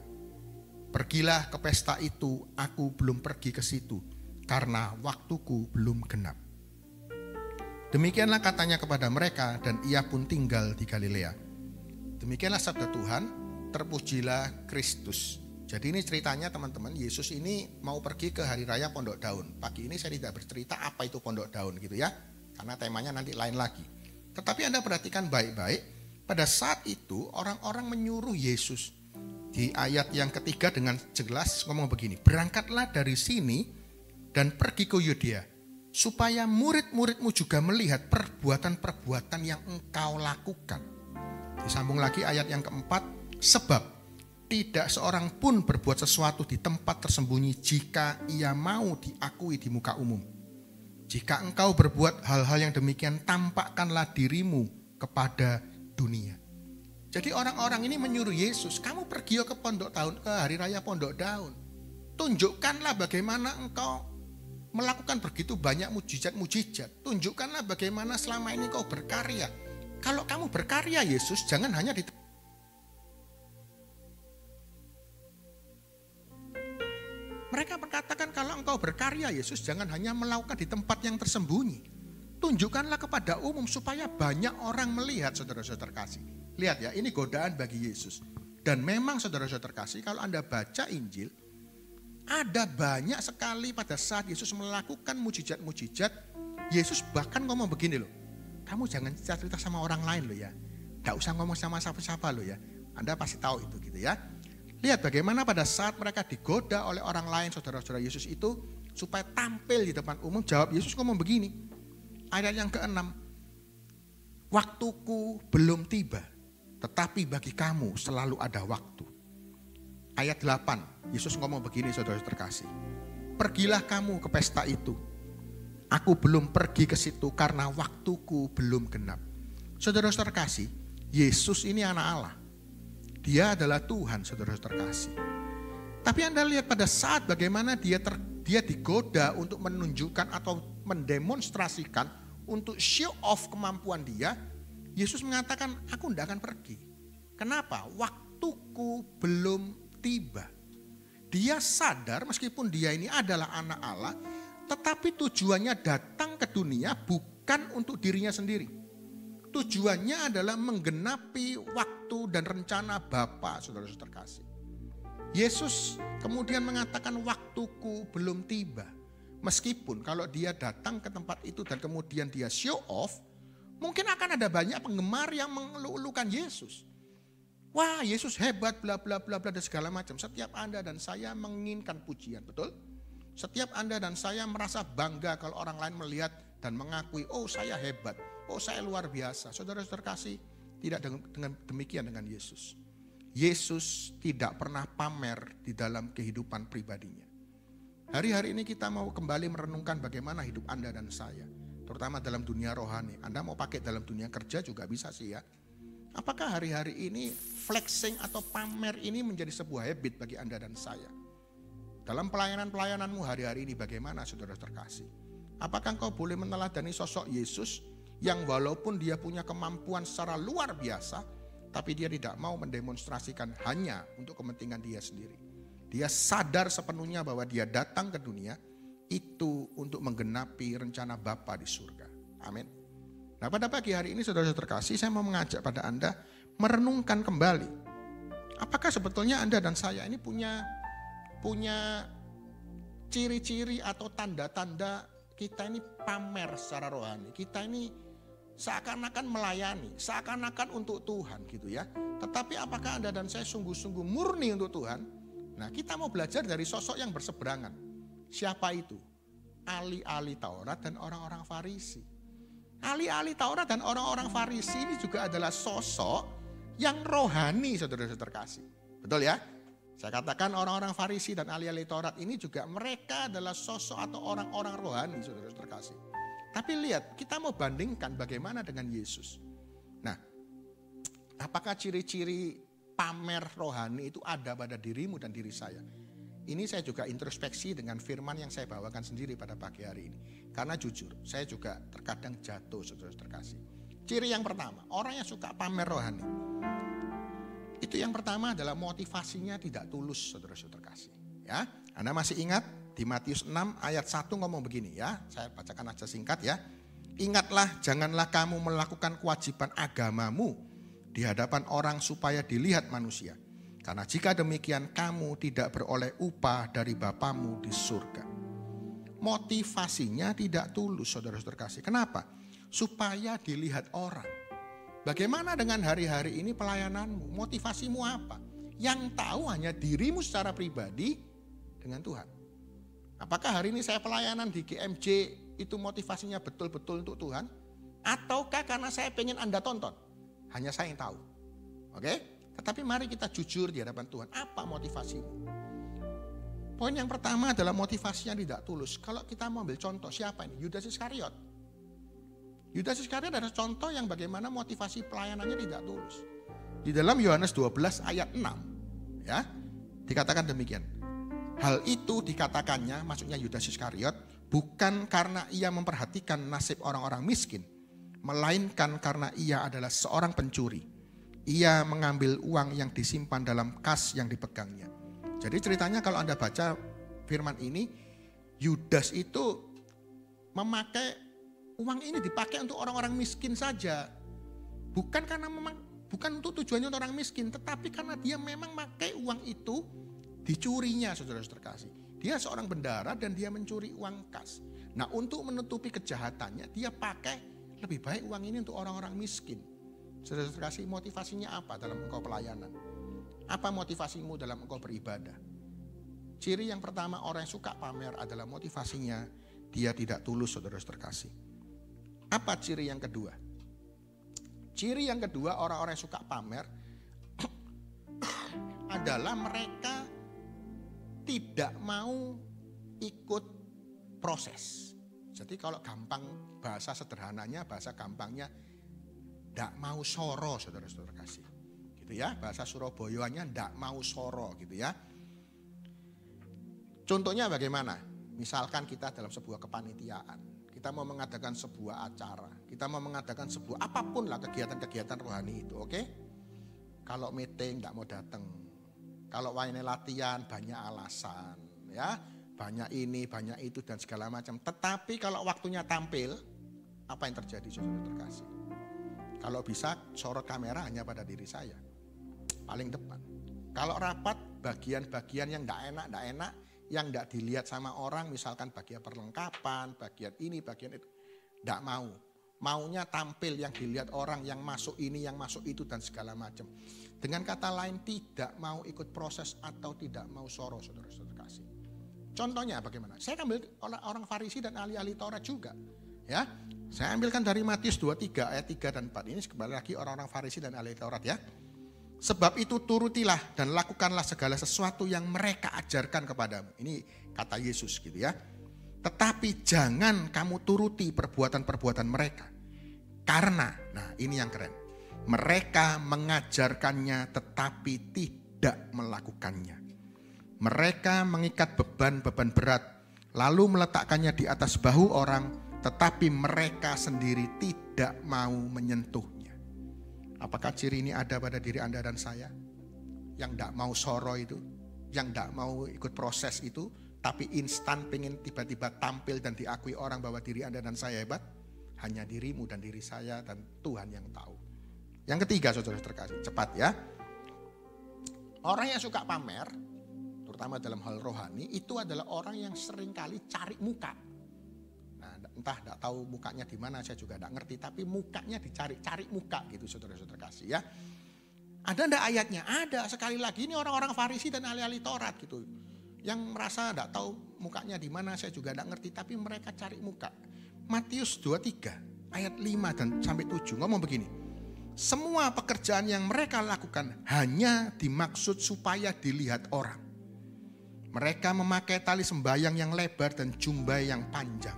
Pergilah ke pesta itu, aku belum pergi ke situ, karena waktuku belum genap. Demikianlah katanya kepada mereka, dan ia pun tinggal di Galilea. Demikianlah sabda Tuhan, terpujilah Kristus. Jadi ini ceritanya teman-teman, Yesus ini mau pergi ke hari raya Pondok Daun. Pagi ini saya tidak bercerita apa itu Pondok Daun gitu ya, karena temanya nanti lain lagi. Tetapi Anda perhatikan baik-baik, pada saat itu orang-orang menyuruh Yesus. Di ayat yang ketiga dengan jelas ngomong begini, berangkatlah dari sini dan pergi ke Yudea, supaya murid-muridmu juga melihat perbuatan-perbuatan yang engkau lakukan. Disambung lagi ayat yang keempat, sebab tidak seorang pun berbuat sesuatu di tempat tersembunyi jika ia mau diakui di muka umum. Jika engkau berbuat hal-hal yang demikian, tampakkanlah dirimu kepada dunia. Jadi orang-orang ini menyuruh Yesus, kamu pergi ke Pondok Daun, ke hari raya Pondok Daun. Tunjukkanlah bagaimana engkau melakukan begitu banyak mujizat-mujizat. Tunjukkanlah bagaimana selama ini kau berkarya. Kalau kamu berkarya Yesus, jangan hanya di Mereka berkatakan kalau engkau berkarya Yesus, jangan hanya melakukan di tempat yang tersembunyi. Tunjukkanlah kepada umum supaya banyak orang melihat, saudara-saudara terkasih. Lihat ya, ini godaan bagi Yesus. Dan memang saudara-saudara terkasih, kalau Anda baca Injil, ada banyak sekali pada saat Yesus melakukan mujizat-mujizat, Yesus bahkan ngomong begini loh, kamu jangan cerita sama orang lain loh ya, gak usah ngomong sama siapa-siapa loh ya, Anda pasti tahu itu gitu ya. Lihat bagaimana pada saat mereka digoda oleh orang lain, saudara-saudara Yesus itu, supaya tampil di depan umum, jawab Yesus ngomong begini, ayat yang ke-6, waktuku belum tiba, tetapi bagi kamu selalu ada waktu. Ayat 8, Yesus ngomong begini saudara terkasih. Pergilah kamu ke pesta itu. Aku belum pergi ke situ karena waktuku belum genap. Saudara terkasih, Yesus ini anak Allah. Dia adalah Tuhan saudara terkasih. Tapi Anda lihat pada saat bagaimana dia digoda untuk menunjukkan atau mendemonstrasikan untuk show off kemampuan dia. Yesus mengatakan, aku tidak akan pergi. Kenapa? Waktuku belum tiba. Dia sadar meskipun dia ini adalah anak Allah, tetapi tujuannya datang ke dunia bukan untuk dirinya sendiri. Tujuannya adalah menggenapi waktu dan rencana Bapa, saudara-saudara terkasih. Yesus kemudian mengatakan waktuku belum tiba. Meskipun kalau dia datang ke tempat itu dan kemudian dia show off, mungkin akan ada banyak penggemar yang mengeluh-elukan Yesus. Wah, Yesus hebat, bla bla bla bla dan segala macam. Setiap Anda dan saya menginginkan pujian, betul? Setiap Anda dan saya merasa bangga kalau orang lain melihat dan mengakui, oh saya hebat, oh saya luar biasa. Saudara-saudara kasih, tidak dengan demikian dengan Yesus. Yesus tidak pernah pamer di dalam kehidupan pribadinya. Hari-hari ini kita mau kembali merenungkan bagaimana hidup Anda dan saya, terutama dalam dunia rohani. Anda mau pakai dalam dunia kerja juga bisa sih ya. Apakah hari-hari ini flexing atau pamer ini menjadi sebuah habit bagi Anda dan saya? Dalam pelayanan-pelayananmu hari-hari ini bagaimana saudara terkasih? Apakah engkau boleh meneladani sosok Yesus yang walaupun dia punya kemampuan secara luar biasa, tetapi dia tidak mau mendemonstrasikan hanya untuk kepentingan dia sendiri. Dia sadar sepenuhnya bahwa dia datang ke dunia itu untuk menggenapi rencana Bapa di surga. Amin. Nah, pada pagi hari ini saudara-saudara terkasih, saya mau mengajak pada Anda merenungkan kembali. Apakah sebetulnya Anda dan saya ini punya ciri-ciri atau tanda-tanda kita ini pamer secara rohani. Kita ini seakan-akan melayani, seakan-akan untuk Tuhan gitu ya. Tetapi apakah Anda dan saya sungguh-sungguh murni untuk Tuhan? Nah, kita mau belajar dari sosok yang berseberangan. Siapa itu? Ahli-ahli Taurat dan orang-orang Farisi. Ahli-ahli Taurat dan orang-orang Farisi ini juga adalah sosok yang rohani, saudara-saudara terkasih. Betul ya? Saya katakan orang-orang Farisi dan ahli-ahli Taurat ini juga mereka adalah sosok atau orang-orang rohani, saudara-saudara terkasih. Tapi lihat, kita mau bandingkan bagaimana dengan Yesus. Nah, apakah ciri-ciri pamer rohani itu ada pada dirimu dan diri saya? Ini saya juga introspeksi dengan firman yang saya bawakan sendiri pada pagi hari ini. Karena jujur, saya juga terkadang jatuh, saudara-saudara terkasih. Ciri yang pertama, orang yang suka pamer rohani. Itu yang pertama adalah motivasinya tidak tulus, saudara-saudara terkasih. Ya, Anda masih ingat di Matius 6 ayat 1 ngomong begini ya. Saya bacakan aja singkat ya. Ingatlah, janganlah kamu melakukan kewajiban agamamu di hadapan orang supaya dilihat manusia. Karena jika demikian kamu tidak beroleh upah dari Bapamu di surga. Motivasinya tidak tulus, saudara-saudara terkasih. Kenapa? Supaya dilihat orang. Bagaimana dengan hari-hari ini pelayananmu? Motivasimu apa? Yang tahu hanya dirimu secara pribadi dengan Tuhan. Apakah hari ini saya pelayanan di GMJ itu motivasinya betul-betul untuk Tuhan? Ataukah karena saya pengen Anda tonton? Hanya saya yang tahu. Oke? Tetapi mari kita jujur di hadapan Tuhan. Apa motivasimu? Poin yang pertama adalah motivasinya tidak tulus. Kalau kita mau ambil contoh, siapa ini? Yudas Iskariot. Yudas Iskariot adalah contoh yang bagaimana motivasi pelayanannya tidak tulus. Di dalam Yohanes 12 ayat 6, ya, dikatakan demikian. Hal itu dikatakannya, maksudnya Yudas Iskariot, bukan karena ia memperhatikan nasib orang-orang miskin, melainkan karena ia adalah seorang pencuri. Ia mengambil uang yang disimpan dalam kas yang dipegangnya. Jadi ceritanya kalau Anda baca firman ini, Yudas itu memakai uang ini dipakai untuk orang-orang miskin saja. Bukan karena bukan untuk tujuannya untuk orang miskin, tetapi karena dia memang memakai uang itu dicurinya, saudara-saudara terkasih. Dia seorang bendahara dan dia mencuri uang kas. Nah, untuk menutupi kejahatannya, dia pakai lebih baik uang ini untuk orang-orang miskin. Saudara-saudara terkasih, motivasinya apa dalam engkau pelayanan? Apa motivasimu dalam engkau beribadah? Ciri yang pertama orang yang suka pamer adalah motivasinya dia tidak tulus, saudara-saudara terkasih. Apa ciri yang kedua? Ciri yang kedua orang-orang yang suka pamer adalah mereka tidak mau ikut proses. Jadi kalau gampang, bahasa sederhananya, bahasa gampangnya, tidak mau soro, saudara-saudara kasih. Gitu ya, bahasa Surabayanya tidak mau soro gitu ya. Contohnya bagaimana? Misalkan kita dalam sebuah kepanitiaan, kita mau mengadakan sebuah acara, kita mau mengadakan sebuah apapun lah kegiatan-kegiatan rohani itu, oke? Kalau meeting tidak mau datang. Kalau wayne latihan banyak alasan, ya, banyak ini, banyak itu dan segala macam. Tetapi kalau waktunya tampil, apa yang terjadi, saudara terkasih? Kalau bisa sorot kamera hanya pada diri saya, paling depan. Kalau rapat, bagian-bagian yang tidak enak, yang tidak dilihat sama orang, misalkan bagian perlengkapan, bagian ini, bagian itu, tidak mau. Maunya tampil yang dilihat orang, yang masuk ini, yang masuk itu dan segala macam. Dengan kata lain tidak mau ikut proses atau tidak mau soro, saudara-saudara kasih. Contohnya bagaimana? Saya ambil orang Farisi dan ahli-ahli Taurat juga. Ya, saya ambilkan dari Matius 23 ayat 3 dan 4. Ini kembali lagi orang-orang Farisi dan ahli Taurat ya. Sebab itu turutilah dan lakukanlah segala sesuatu yang mereka ajarkan kepadamu. Ini kata Yesus gitu ya. Tetapi jangan kamu turuti perbuatan-perbuatan mereka. Karena, nah ini yang keren. Mereka mengajarkannya tetapi tidak melakukannya. Mereka mengikat beban-beban berat. Lalu meletakkannya di atas bahu orang. Tetapi mereka sendiri tidak mau menyentuhnya. Apakah ciri ini ada pada diri Anda dan saya? Yang tidak mau soro itu, yang tidak mau ikut proses itu, tapi instan pengen tiba-tiba tampil dan diakui orang bahwa diri Anda dan saya hebat? Hanya dirimu dan diri saya dan Tuhan yang tahu. Yang ketiga, saudara terkasih, cepat ya. Orang yang suka pamer, terutama dalam hal rohani, itu adalah orang yang seringkali cari muka. Nah, entah tidak tahu mukanya di mana, saya juga tidak ngerti, tapi mukanya dicari muka gitu, saudara-saudara kasih ya. Ada enggak ayatnya? Ada. Sekali lagi ini orang-orang Farisi dan ahli-ahli Taurat gitu. Yang merasa enggak tahu mukanya di mana, saya juga enggak ngerti, tapi mereka cari muka. Matius 23 ayat 5 dan sampai 7 ngomong begini. Semua pekerjaan yang mereka lakukan hanya dimaksud supaya dilihat orang. Mereka memakai tali sembahyang yang lebar dan jumbai yang panjang.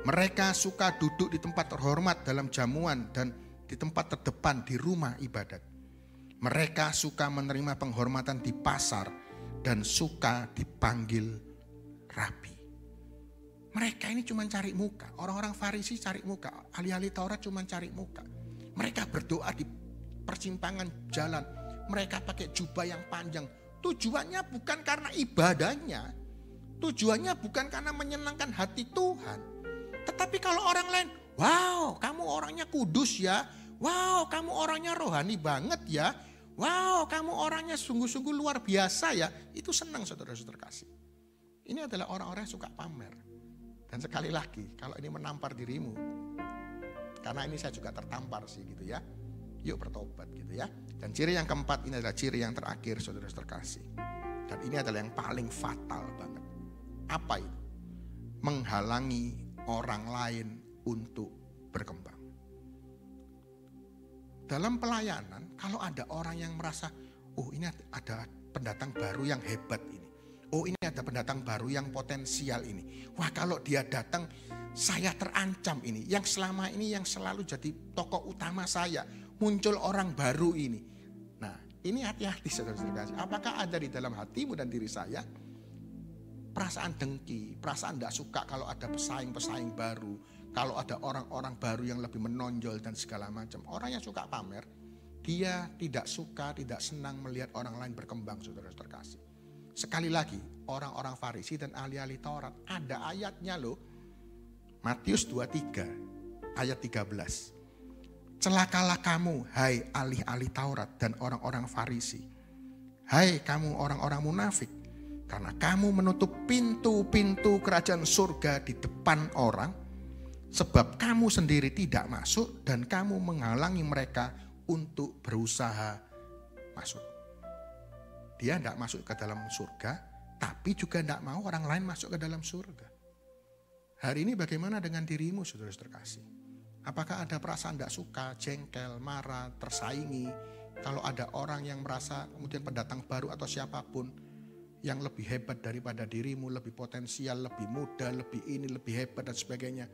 Mereka suka duduk di tempat terhormat dalam jamuan dan di tempat terdepan di rumah ibadat. Mereka suka menerima penghormatan di pasar dan suka dipanggil rabi. Mereka ini cuma cari muka. Orang-orang Farisi cari muka. Ahli-ahli Taurat cuma cari muka. Mereka berdoa di persimpangan jalan. Mereka pakai jubah yang panjang. Tujuannya bukan karena ibadahnya. Tujuannya bukan karena menyenangkan hati Tuhan. Tetapi kalau orang lain, wow kamu orangnya kudus ya. Wow kamu orangnya rohani banget ya. Wow kamu orangnya sungguh-sungguh luar biasa ya. Itu senang saudara-saudara kasih. Ini adalah orang-orang yang suka pamer. Dan sekali lagi kalau ini menampar dirimu. Karena ini saya juga tertampar sih gitu ya. Yuk bertobat gitu ya. Dan ciri yang keempat ini adalah ciri yang terakhir saudara-saudara kasih. Dan ini adalah yang paling fatal banget. Apa itu? Menghalangi orang lain untuk berkembang. Dalam pelayanan, kalau ada orang yang merasa, oh ini ada pendatang baru yang hebat ini. Oh ini ada pendatang baru yang potensial ini. Wah kalau dia datang, saya terancam ini. Yang selama ini yang selalu jadi tokoh utama saya. Muncul orang baru ini. Nah ini hati-hati saudara-saudara kasih. Apakah ada di dalam hatimu dan diri saya perasaan dengki, perasaan tidak suka kalau ada pesaing-pesaing baru, kalau ada orang-orang baru yang lebih menonjol dan segala macam. Orang yang suka pamer, dia tidak suka, tidak senang melihat orang lain berkembang, saudara-saudara kasih. Sekali lagi, orang-orang Farisi dan ahli-ahli Taurat, ada ayatnya loh. Matius 23 ayat 13. Celakalah kamu, hai ahli-ahli Taurat dan orang-orang Farisi. Hai kamu orang-orang munafik. Karena kamu menutup pintu-pintu kerajaan surga di depan orang. Sebab kamu sendiri tidak masuk dan kamu menghalangi mereka untuk berusaha masuk. Dia tidak masuk ke dalam surga, tapi juga tidak mau orang lain masuk ke dalam surga. Hari ini bagaimana dengan dirimu saudara-saudara kasih? Apakah ada perasaan tidak suka, jengkel, marah, tersaingi? Kalau ada orang yang merasa kemudian pendatang baru atau siapapun yang lebih hebat daripada dirimu, lebih potensial, lebih muda, lebih ini, lebih hebat dan sebagainya.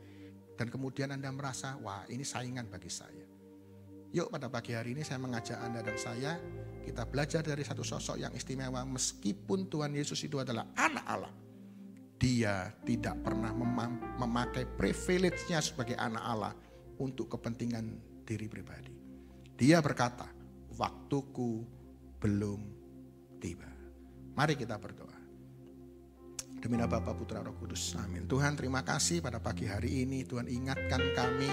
Dan kemudian Anda merasa, wah ini saingan bagi saya. Yuk pada pagi hari ini saya mengajak Anda dan saya, kita belajar dari satu sosok yang istimewa. Meskipun Tuhan Yesus itu adalah anak Allah, dia tidak pernah memakai privilege-nya sebagai anak Allah untuk kepentingan diri pribadi. Dia berkata, waktuku belum tiba. Mari kita berdoa. Demi nama Bapa, Putra, Roh Kudus. Amin. Tuhan terima kasih pada pagi hari ini. Tuhan ingatkan kami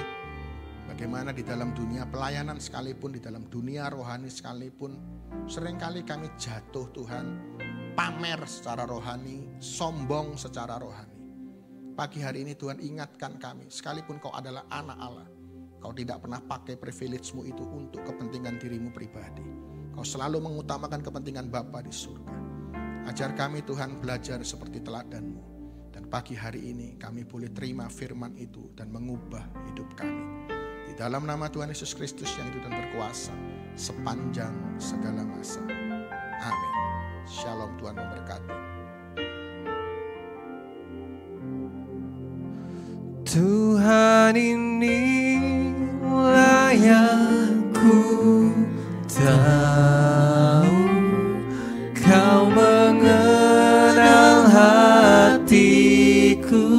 bagaimana di dalam dunia pelayanan sekalipun, di dalam dunia rohani sekalipun, seringkali kami jatuh Tuhan, pamer secara rohani, sombong secara rohani. Pagi hari ini Tuhan ingatkan kami, sekalipun kau adalah anak Allah, kau tidak pernah pakai privilege-mu itu untuk kepentingan dirimu pribadi. Kau selalu mengutamakan kepentingan Bapa di surga. Ajar kami Tuhan belajar seperti teladan-Mu. Dan pagi hari ini kami boleh terima firman itu dan mengubah hidup kami. Di dalam nama Tuhan Yesus Kristus yang hidup dan berkuasa sepanjang segala masa. Amin. Shalom, Tuhan memberkati. Tuhan ini layak ku tahu, Kau mengenal hatiku,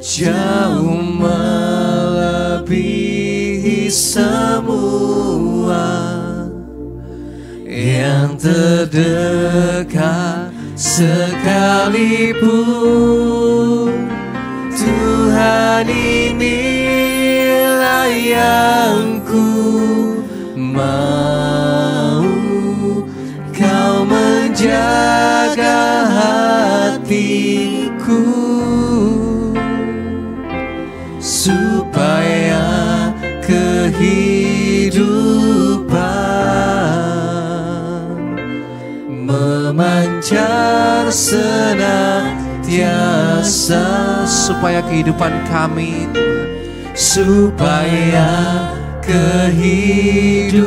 jauh melebihi terdekat sekalipun, Tuhan inilah yang ku mau. Kau menjaga hatiku supaya kehidupan memancar senantiasa, supaya kehidupan kami, supaya kehidupan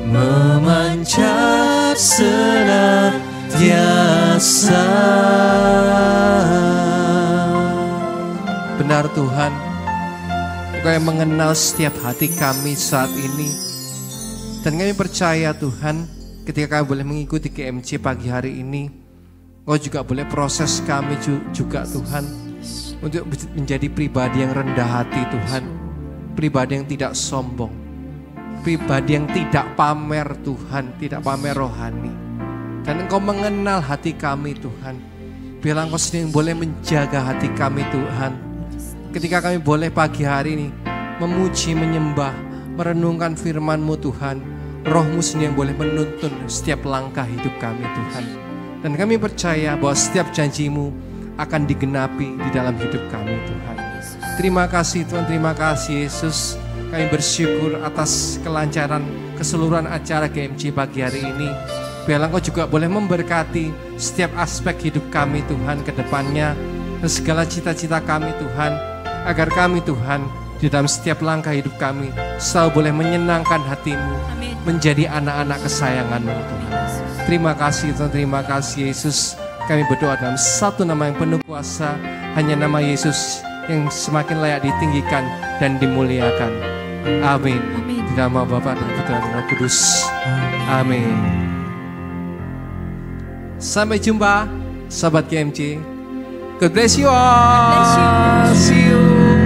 memancar senantiasa. Benar Tuhan, Engkau yang mengenal setiap hati kami saat ini. Dan kami percaya Tuhan, ketika kami boleh mengikuti GMC pagi hari ini, Engkau juga boleh proses kami juga Tuhan, untuk menjadi pribadi yang rendah hati Tuhan, pribadi yang tidak sombong, pribadi yang tidak pamer Tuhan, tidak pamer rohani. Dan Engkau mengenal hati kami Tuhan. Biarlah Engkau sendiri yang boleh menjaga hati kami Tuhan. Ketika kami boleh pagi hari ini memuji, menyembah, merenungkan firman-Mu Tuhan, Roh-Mu sendiri yang boleh menuntun setiap langkah hidup kami Tuhan. Dan kami percaya bahwa setiap janji-Mu akan digenapi di dalam hidup kami Tuhan. Terima kasih Tuhan, terima kasih Yesus. Kami bersyukur atas kelancaran keseluruhan acara GMC pagi hari ini. Biarlah Engkau juga boleh memberkati setiap aspek hidup kami Tuhan ke depannya, dan segala cita-cita kami Tuhan, agar kami Tuhan di dalam setiap langkah hidup kami selalu boleh menyenangkan hati-Mu, menjadi anak-anak kesayangan-Mu Tuhan. Terima kasih Tuhan, terima kasih Yesus. Kami berdoa dalam satu nama yang penuh kuasa, hanya nama Yesus yang semakin layak ditinggikan dan dimuliakan. Amin. Di nama Bapa dan Putra dan Roh Kudus. Amin. Sampai jumpa sahabat GMC. God bless you all. See you.